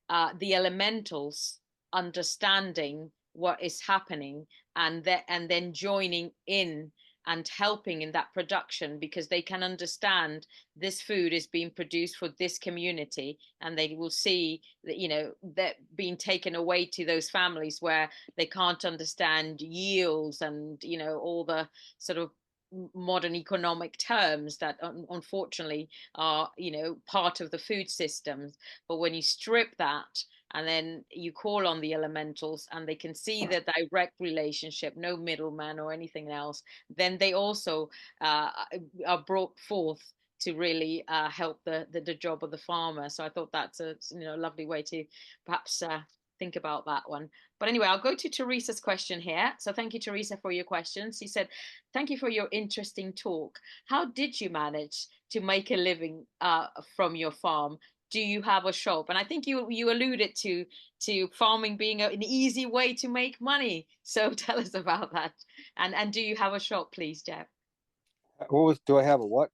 the elementals understanding what is happening and then joining in and helping in that production, because they can understand this food is being produced for this community, and they will see that that being taken away to those families where they can't understand yields and all the sort of modern economic terms that unfortunately are part of the food systems. But when you strip that and then you call on the elementals and they can see the direct relationship, no middleman or anything else, then they also are brought forth to really help the job of the farmer. So I thought that's a lovely way to perhaps think about that one. But anyway, I'll go to Teresa's question here. So thank you, Teresa, for your questions. She said, thank you for your interesting talk. How did you manage to make a living from your farm? Do you have a shop? And I think you alluded to farming being an easy way to make money. So tell us about that. And do you have a shop, please, Jeff? Do I have a what?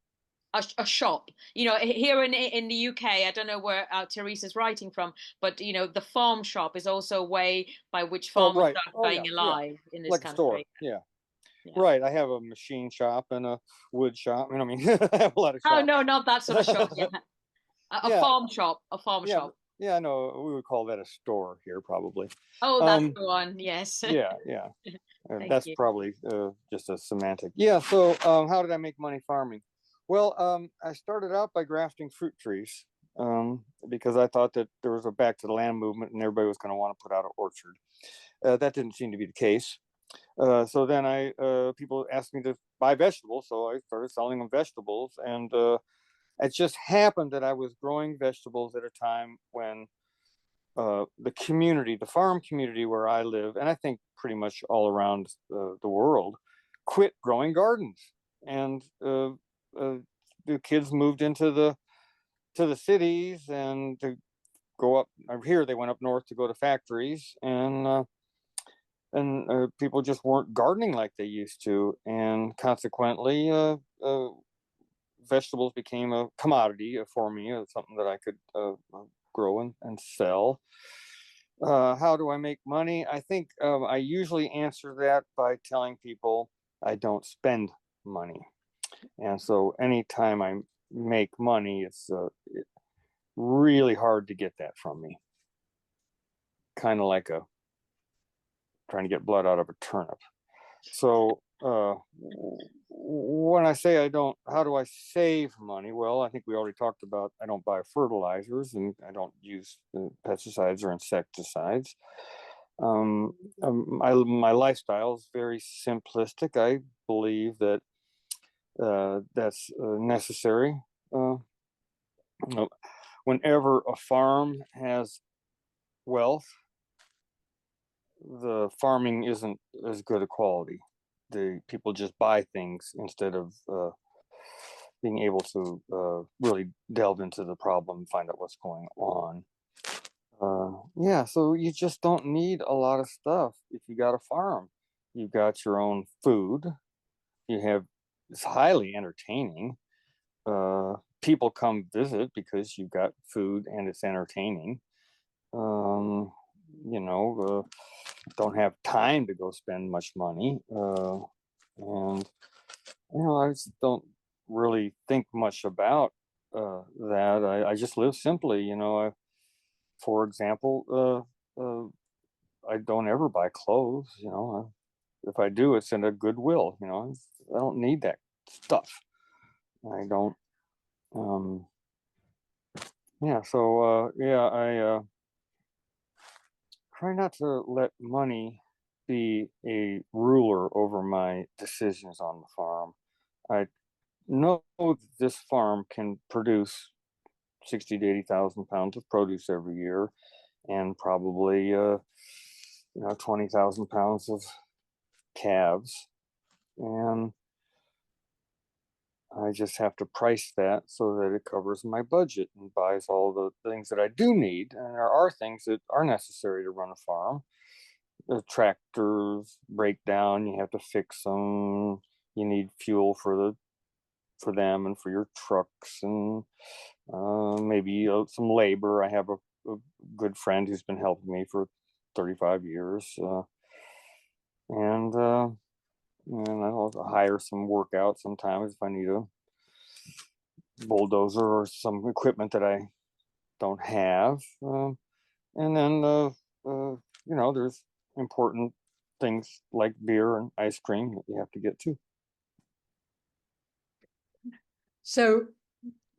A shop. Here in the UK, I don't know where Teresa's writing from, but the farm shop is also a way by which farmers are staying alive in this country. Store. Yeah. Right. I have a machine shop and a wood shop. I mean, I have a lot of shops. Oh no, not that sort of shop. Yeah. A farm shop. A farm shop. Yeah, no, we would call that a store here, probably. Oh, that's the one. Yes. Yeah. That's probably just a semantic. Yeah. So, how did I make money farming? Well, I started out by grafting fruit trees because I thought that there was a back to the land movement and everybody was going to want to put out an orchard. That didn't seem to be the case. So then people asked me to buy vegetables, so I started selling them vegetables, and it just happened that I was growing vegetables at a time when the farm community where I live, and I think pretty much all around the world, quit growing gardens, and the kids moved into the cities and to go up here. They went up north to go to factories, and people just weren't gardening like they used to, and consequently, vegetables became a commodity for me, something that I could grow and sell. How do I make money? I think I usually answer that by telling people I don't spend money. And so anytime I make money, it's really hard to get that from me. Kind of like trying to get blood out of a turnip. So when I say how do I save money? Well, I think we already talked about I don't buy fertilizers and I don't use pesticides or insecticides. My lifestyle is very simplistic. I believe that that's necessary. Whenever a farm has wealth, the farming isn't as good a quality. The people just buy things instead of being able to really delve into the problem and find out what's going on. So you just don't need a lot of stuff if you got a farm. You've got your own food. It's highly entertaining. People come visit because you've got food and it's entertaining. Don't have time to go spend much money. And I just don't really think much about that. I just live simply, for example, I don't ever buy clothes, if I do, it's in a goodwill, you know. I don't need that stuff. I don't. Yeah. So I try not to let money be a ruler over my decisions on the farm. I know that this farm can produce 60 to 80,000 pounds of produce every year, and probably 20,000 pounds of calves, and I just have to price that so that it covers my budget and buys all the things that I do need. And there are things that are necessary to run a farm. The tractors break down, you have to fix them. You need fuel for them and for your trucks, and maybe some labor. I have a good friend who's been helping me for 35 years, and I'll hire some work out sometimes if I need a bulldozer or some equipment that I don't have. And then there's important things like beer and ice cream that you have to get to. So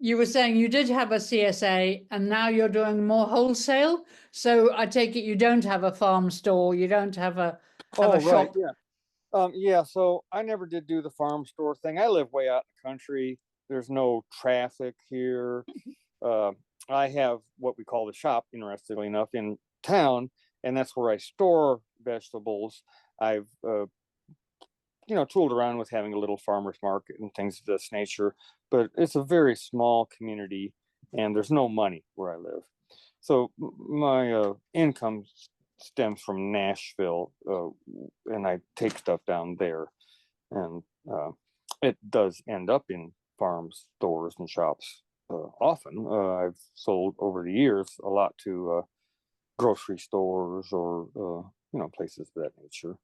you were saying you did have a CSA and now you're doing more wholesale. So I take it you don't have a farm store, you don't have a Right, shop. yeah. So I never did do the farm store thing. I live way out in the country. There's no traffic here. I have what we call the shop, interestingly enough, in town, and that's where I store vegetables. I've tooled around with having a little farmer's market and things of this nature, but it's a very small community and there's no money where I live. So my income stems from Nashville, and I take stuff down there, and it does end up in farm stores and shops often. I've sold over the years a lot to grocery stores or places of that nature.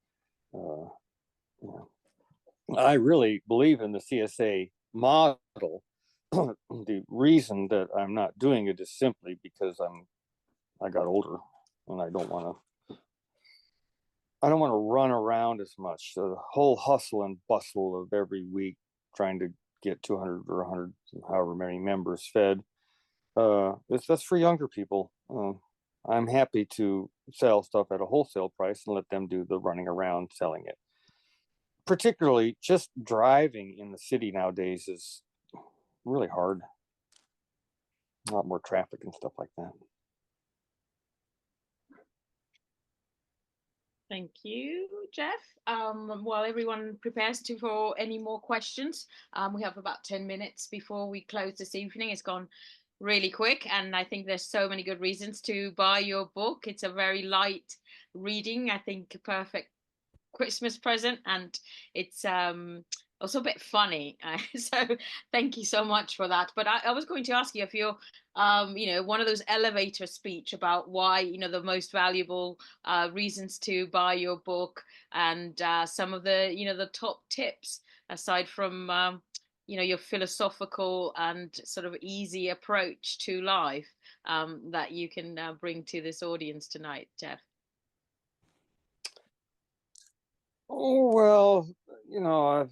I really believe in the CSA model. The reason that I'm not doing it is simply because I got older and I don't want to run around as much. The whole hustle and bustle of every week trying to get 200 or 100, however many members fed. That's for younger people. I'm happy to sell stuff at a wholesale price and let them do the running around selling it. Particularly just driving in the city nowadays is really hard. A lot more traffic and stuff like that. Thank you, Jeff. While everyone prepares for any more questions, we have about 10 minutes before we close this evening. It's gone really quick, and I think there's so many good reasons to buy your book. It's a very light reading, I think a perfect Christmas present, and it's also a bit funny. So thank you so much for that. But I was going to ask you if you're one of those elevator speech about why the most valuable reasons to buy your book, and some of the the top tips aside from your philosophical and sort of easy approach to life that you can bring to this audience tonight, Jeff. Oh, well, the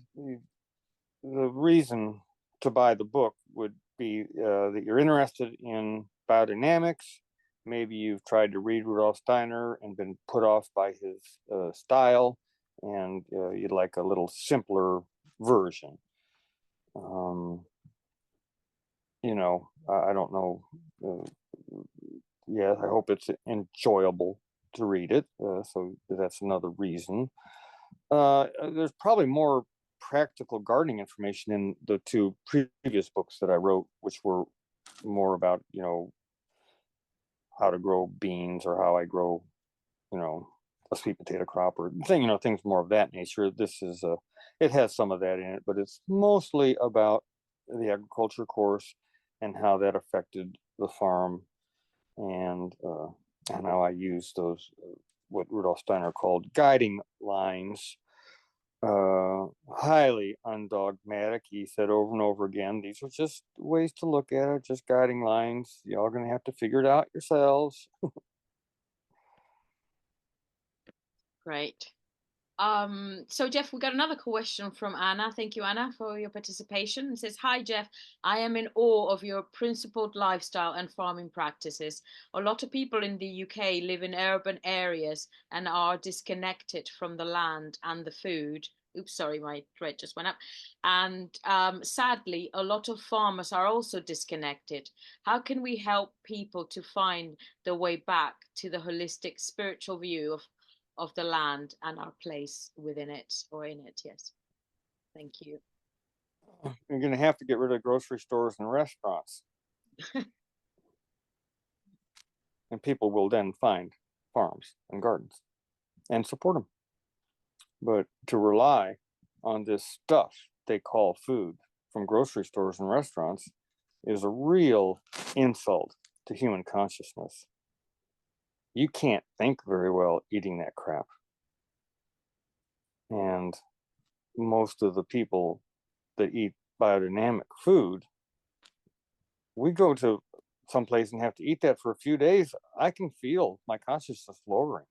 reason to buy the book would be that you're interested in biodynamics. Maybe you've tried to read Rudolf Steiner and been put off by his style, and you'd like a little simpler version. I don't know. I hope it's enjoyable to read it. So that's another reason. There's probably more practical gardening information in the two previous books that I wrote, which were more about, how to grow beans or how I grow, a sweet potato crop or things more of that nature. This is it has some of that in it, but it's mostly about the agriculture course and how that affected the farm, and how I use those what Rudolf Steiner called guiding lines. Highly undogmatic. He said over and over again, these are just ways to look at it, just guiding lines. Y'all are going to have to figure it out yourselves. Great. So Jeff, we got another question from Anna. Thank you, Anna, for your participation. It says, "Hi Jeff, I am in awe of your principled lifestyle and farming practices. A lot of people in the UK live in urban areas and are disconnected from the land and the food." Oops, sorry, my thread just went up. And sadly, a lot of farmers are also disconnected. How can we help people to find the way back to the holistic spiritual view of the land and our place within it or in it? Yes. Thank you. You're going to have to get rid of grocery stores and restaurants. And people will then find farms and gardens and support them. But to rely on this stuff they call food from grocery stores and restaurants is a real insult to human consciousness. You can't think very well eating that crap. And most of the people that eat biodynamic food, we go to someplace and have to eat that for a few days. I can feel my consciousness lowering.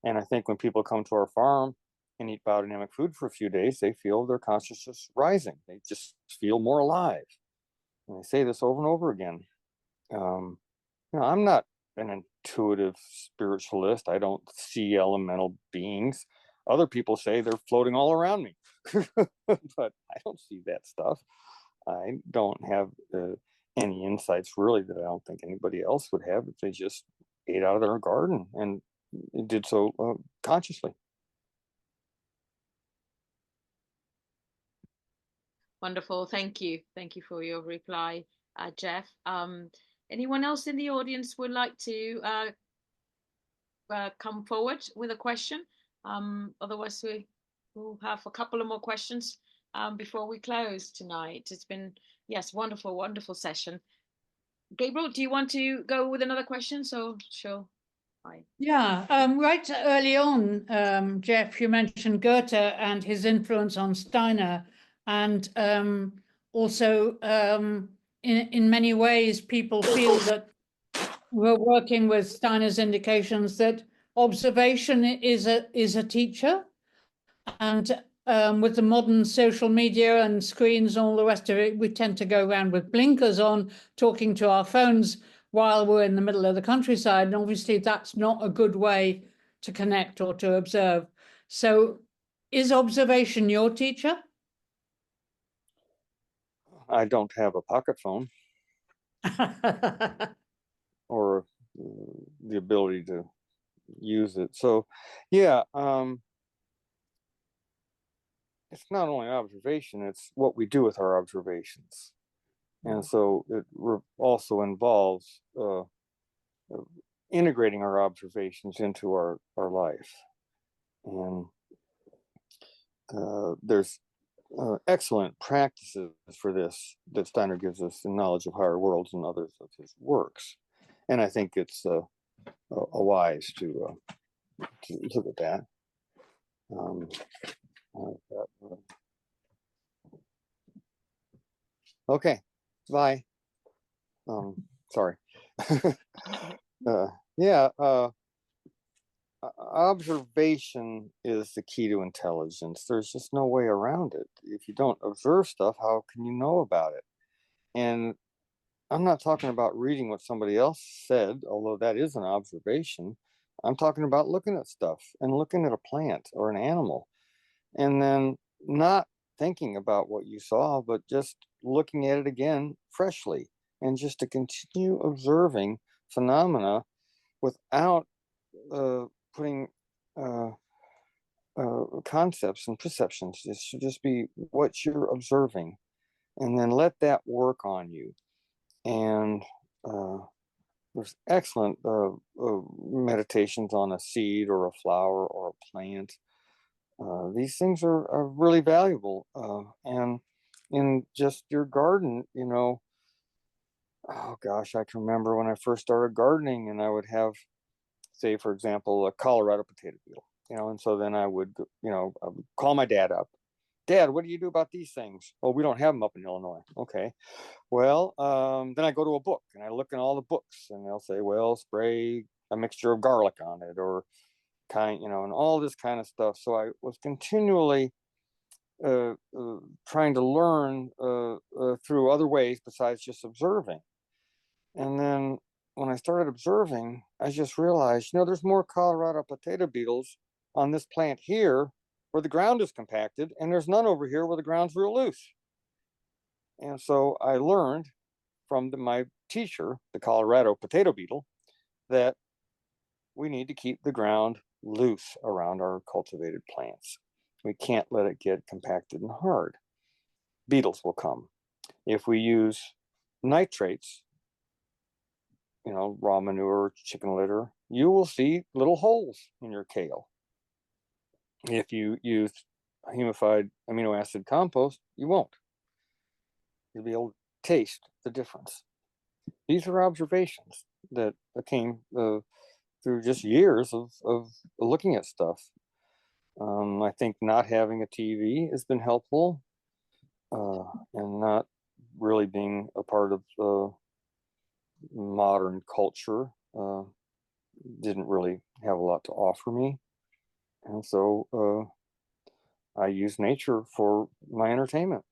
And I think when people come to our farm and eat biodynamic food for a few days, they feel their consciousness rising. They just feel more alive. And I say this over and over again. I'm not an intuitive spiritualist. I don't see elemental beings. Other people say they're floating all around me, but I don't see that stuff. I don't have any insights really that I don't think anybody else would have if they just ate out of their garden and did so consciously. Wonderful. Thank you. Thank you for your reply, Jeff. Anyone else in the audience would like to come forward with a question? Otherwise, we will have a couple of more questions before we close tonight. It's been, yes, wonderful, wonderful session. Gabriel, do you want to go with another question? So, sure. Hi. Yeah, right early on, Jeff, you mentioned Goethe and his influence on Steiner, and also in many ways, people feel that we're working with Steiner's indications that observation is a teacher, and with the modern social media and screens and all the rest of it, we tend to go around with blinkers on, talking to our phones while we're in the middle of the countryside. And obviously that's not a good way to connect or to observe. So is observation your teacher? I don't have a pocket phone or the ability to use it. So yeah, it's not only observation, it's what we do with our observations. And so it also involves integrating our observations into our life. And there's excellent practices for this that Steiner gives us in Knowledge of Higher Worlds and others of his works. And I think it's wise to look at that. Okay, bye. Sorry. Observation is the key to intelligence. There's just no way around it. If you don't observe stuff, how can you know about it? And I'm not talking about reading what somebody else said, although that is an observation. I'm talking about looking at stuff and looking at a plant or an animal and then not thinking about what you saw, but just looking at it again freshly, and just to continue observing phenomena without putting concepts and perceptions. It should just be what you're observing, and then let that work on you. And there's excellent meditations on a seed or a flower or a plant. These things are really valuable. And in just your garden, oh gosh, I can remember when I first started gardening, and I would have, say, for example, a Colorado potato beetle, and so then I would call my dad up. Dad, what do you do about these things? Oh, we don't have them up in Illinois. Okay. Well, then I go to a book and I look in all the books, and they'll say, well, spray a mixture of garlic on it, or kind, and all this kind of stuff. So I was continually trying to learn through other ways besides just observing. And then when I started observing, I just realized, there's more Colorado potato beetles on this plant here where the ground is compacted, and there's none over here where the ground's real loose. And so I learned from my teacher, the Colorado potato beetle, that we need to keep the ground loose around our cultivated plants. We can't let it get compacted and hard. Beetles will come. If we use nitrates, raw manure, chicken litter, you will see little holes in your kale. If you use humified amino acid compost, you won't. You'll be able to taste the difference. These are observations that came through just years of looking at stuff. I think not having a TV has been helpful, and not really being a part of modern culture didn't really have a lot to offer me. And so I use nature for my entertainment.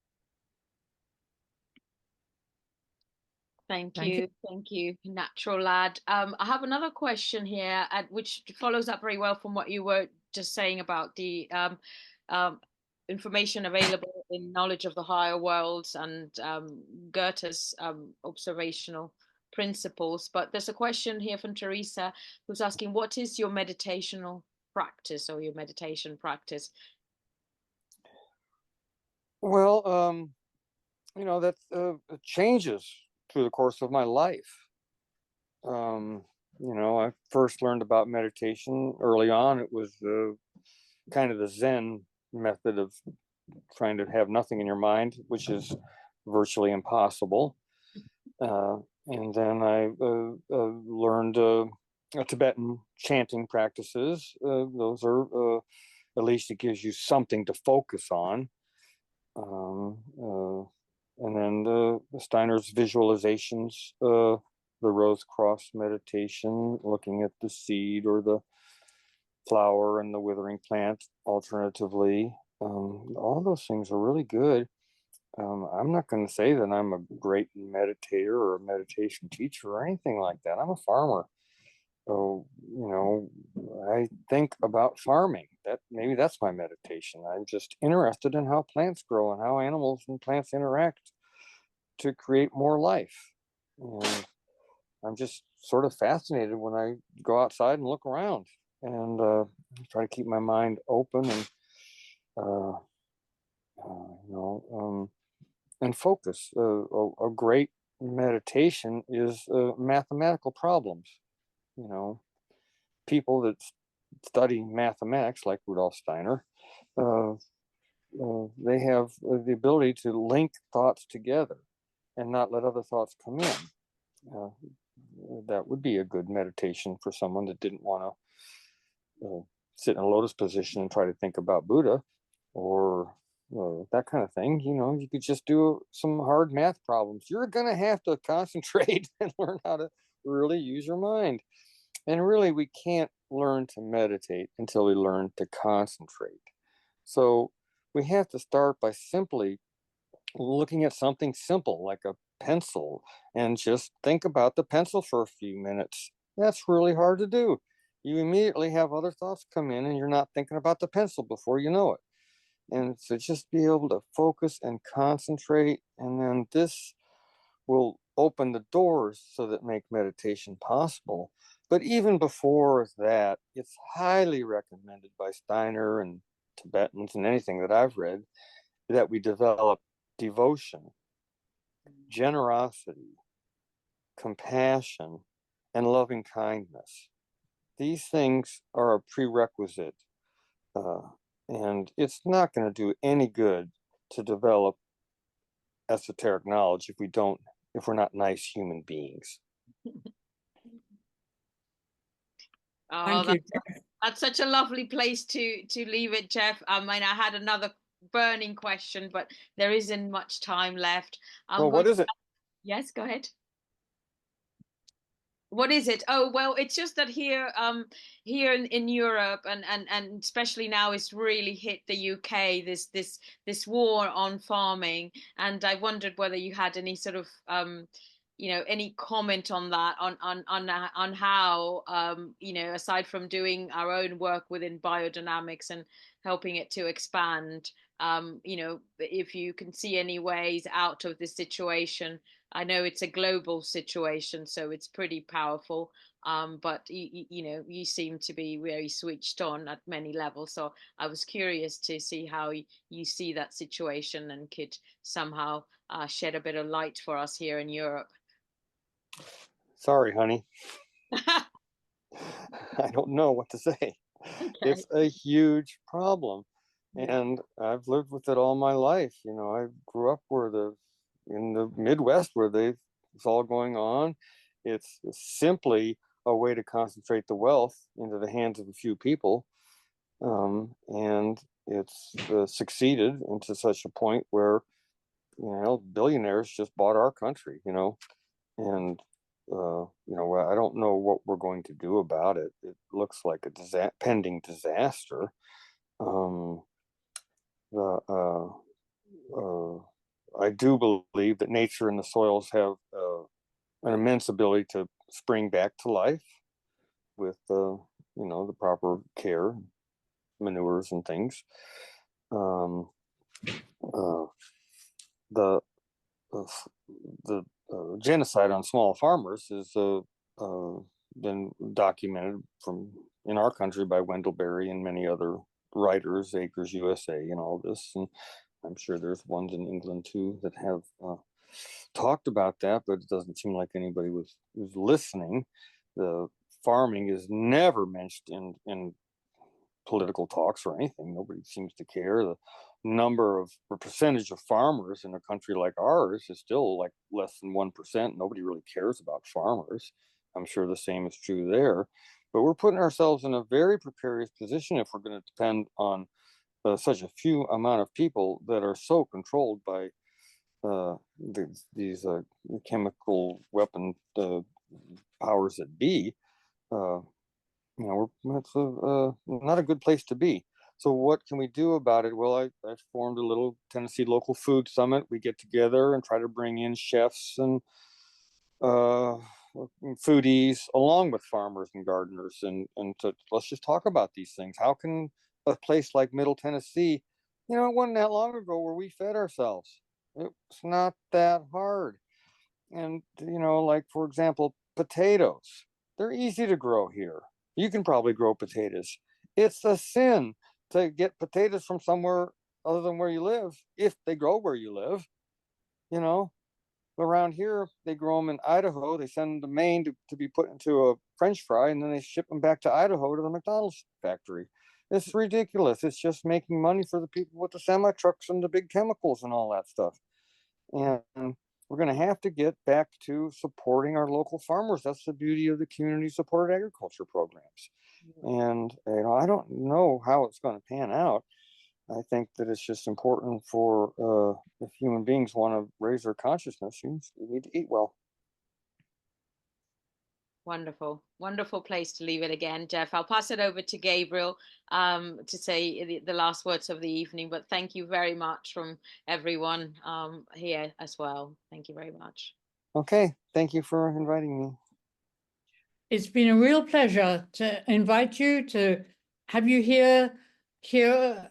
Thank Thank you. Thank you, Natural Lad. I have another question here, which follows up very well from what you were just saying about the information available in Knowledge of the Higher Worlds and Goethe's observational principles. But there's a question here from Teresa, who's asking, what is your meditational practice or your meditation practice? Well, that changes through the course of my life. I first learned about meditation early on. It was kind of the Zen method of trying to have nothing in your mind, which is virtually impossible. And then I learned Tibetan chanting practices. Those are, at least it gives you something to focus on. And then the Steiner's visualizations, the rose cross meditation, looking at the seed or the flower and the withering plant alternatively. All those things are really good. I'm not going to say that I'm a great meditator or a meditation teacher or anything like that. I'm a farmer. So, I think about farming. Maybe that's my meditation. I'm just interested in how plants grow and how animals and plants interact to create more life. And I'm just sort of fascinated when I go outside and look around and try to keep my mind open and and focus. A great meditation is mathematical problems. People that study mathematics, like Rudolf Steiner, they have the ability to link thoughts together and not let other thoughts come in. That would be a good meditation for someone that didn't want to sit in a lotus position and try to think about Buddha or that kind of thing. You could just do some hard math problems. You're going to have to concentrate and learn how to really use your mind. And really, we can't learn to meditate until we learn to concentrate. So we have to start by simply looking at something simple like a pencil and just think about the pencil for a few minutes. That's really hard to do. You immediately have other thoughts come in and you're not thinking about the pencil before you know it. And so just be able to focus and concentrate, and then this will open the doors so that make meditation possible. But even before that, it's highly recommended by Steiner and Tibetans and anything that I've read that we develop devotion, generosity, compassion, and loving kindness. These things are a prerequisite, and it's not going to do any good to develop esoteric knowledge if we're not nice human beings. Oh, Thank you. that's such a lovely place to leave it, Jeff. I had another burning question, but there isn't much time left. Well, what is it? Yes, go ahead. What is it? Oh, well, it's just that here, here in Europe, and especially now, it's really hit the UK. This war on farming, and I wondered whether you had any sort of, any comment on that, on how, aside from doing our own work within biodynamics and helping it to expand, if you can see any ways out of this situation. I know it's a global situation, so it's pretty powerful. But you seem to be very switched on at many levels. So I was curious to see how you see that situation and could somehow shed a bit of light for us here in Europe. Sorry, honey. I don't know what to say. Okay. It's a huge problem. And I've lived with it all my life. I grew up in the Midwest where it's all going on. It's simply a way to concentrate the wealth into the hands of a few people. And it's succeeded into such a point where, billionaires just bought our country, and, I don't know what we're going to do about it. It looks like a pending disaster. I do believe that nature and the soils have an immense ability to spring back to life with the proper care, manures and things. The genocide on small farmers has been documented in our country by Wendell Berry and many other writers, Acres USA and all this, and I'm sure there's ones in England too that have talked about that, but it doesn't seem like anybody was listening. The farming is never mentioned in political talks or anything. Nobody seems to care. The percentage of farmers in a country like ours is still like less than 1%. Nobody really cares about farmers. I'm sure the same is true there. But we're putting ourselves in a very precarious position if we're going to depend on such a few amount of people that are so controlled by these chemical weapon powers that be. That's not a good place to be. So what can we do about it? Well, I formed a little Tennessee Local Food Summit. We get together and try to bring in chefs and foodies along with farmers and gardeners, and let's just talk about these things. How can a place like Middle Tennessee, it wasn't that long ago where we fed ourselves. It's not that hard. And like, for example, potatoes, they're easy to grow here. You can probably grow potatoes. It's a sin to get potatoes from somewhere other than where you live, if they grow where you live. Around here, they grow them in Idaho. They send them to Maine to be put into a French fry, and then they ship them back to Idaho to the McDonald's factory. It's ridiculous. It's just making money for the people with the semi trucks and the big chemicals and all that stuff. And we're going to have to get back to supporting our local farmers. That's the beauty of the community supported agriculture programs. And I don't know how it's going to pan out. I think that it's just important for if human beings want to raise their consciousness, you need to eat well. Wonderful, wonderful place to leave it again, Jeff. I'll pass it over to Gabriel to say the last words of the evening, but thank you very much from everyone here as well. Thank you very much. Okay, thank you for inviting me. It's been a real pleasure to invite you, to have you hear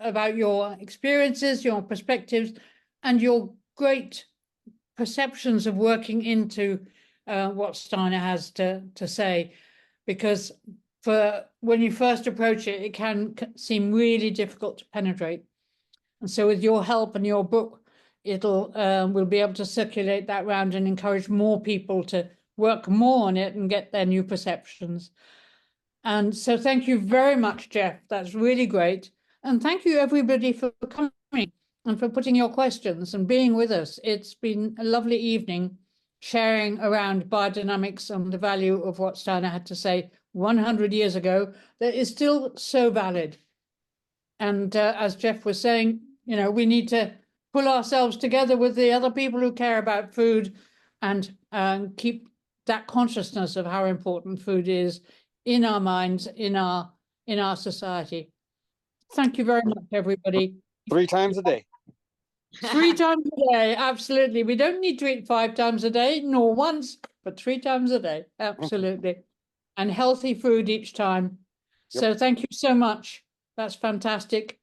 about your experiences, your perspectives, and your great perceptions of working into what Steiner has to say. Because when you first approach it, it can seem really difficult to penetrate. And so with your help and your book, we'll be able to circulate that around and encourage more people to work more on it and get their new perceptions. And so thank you very much, Jeff. That's really great. And thank you, everybody, for coming and for putting your questions and being with us. It's been a lovely evening sharing around biodynamics and the value of what Steiner had to say 100 years ago that is still so valid. And as Jeff was saying, we need to pull ourselves together with the other people who care about food and keep that consciousness of how important food is in our minds, in our society. Thank you very much, everybody. 3 times a day. 3 times a day, absolutely. We don't need to eat 5 times a day, nor once, but 3 times a day, absolutely. And healthy food each time. Yep. So thank you so much. That's fantastic.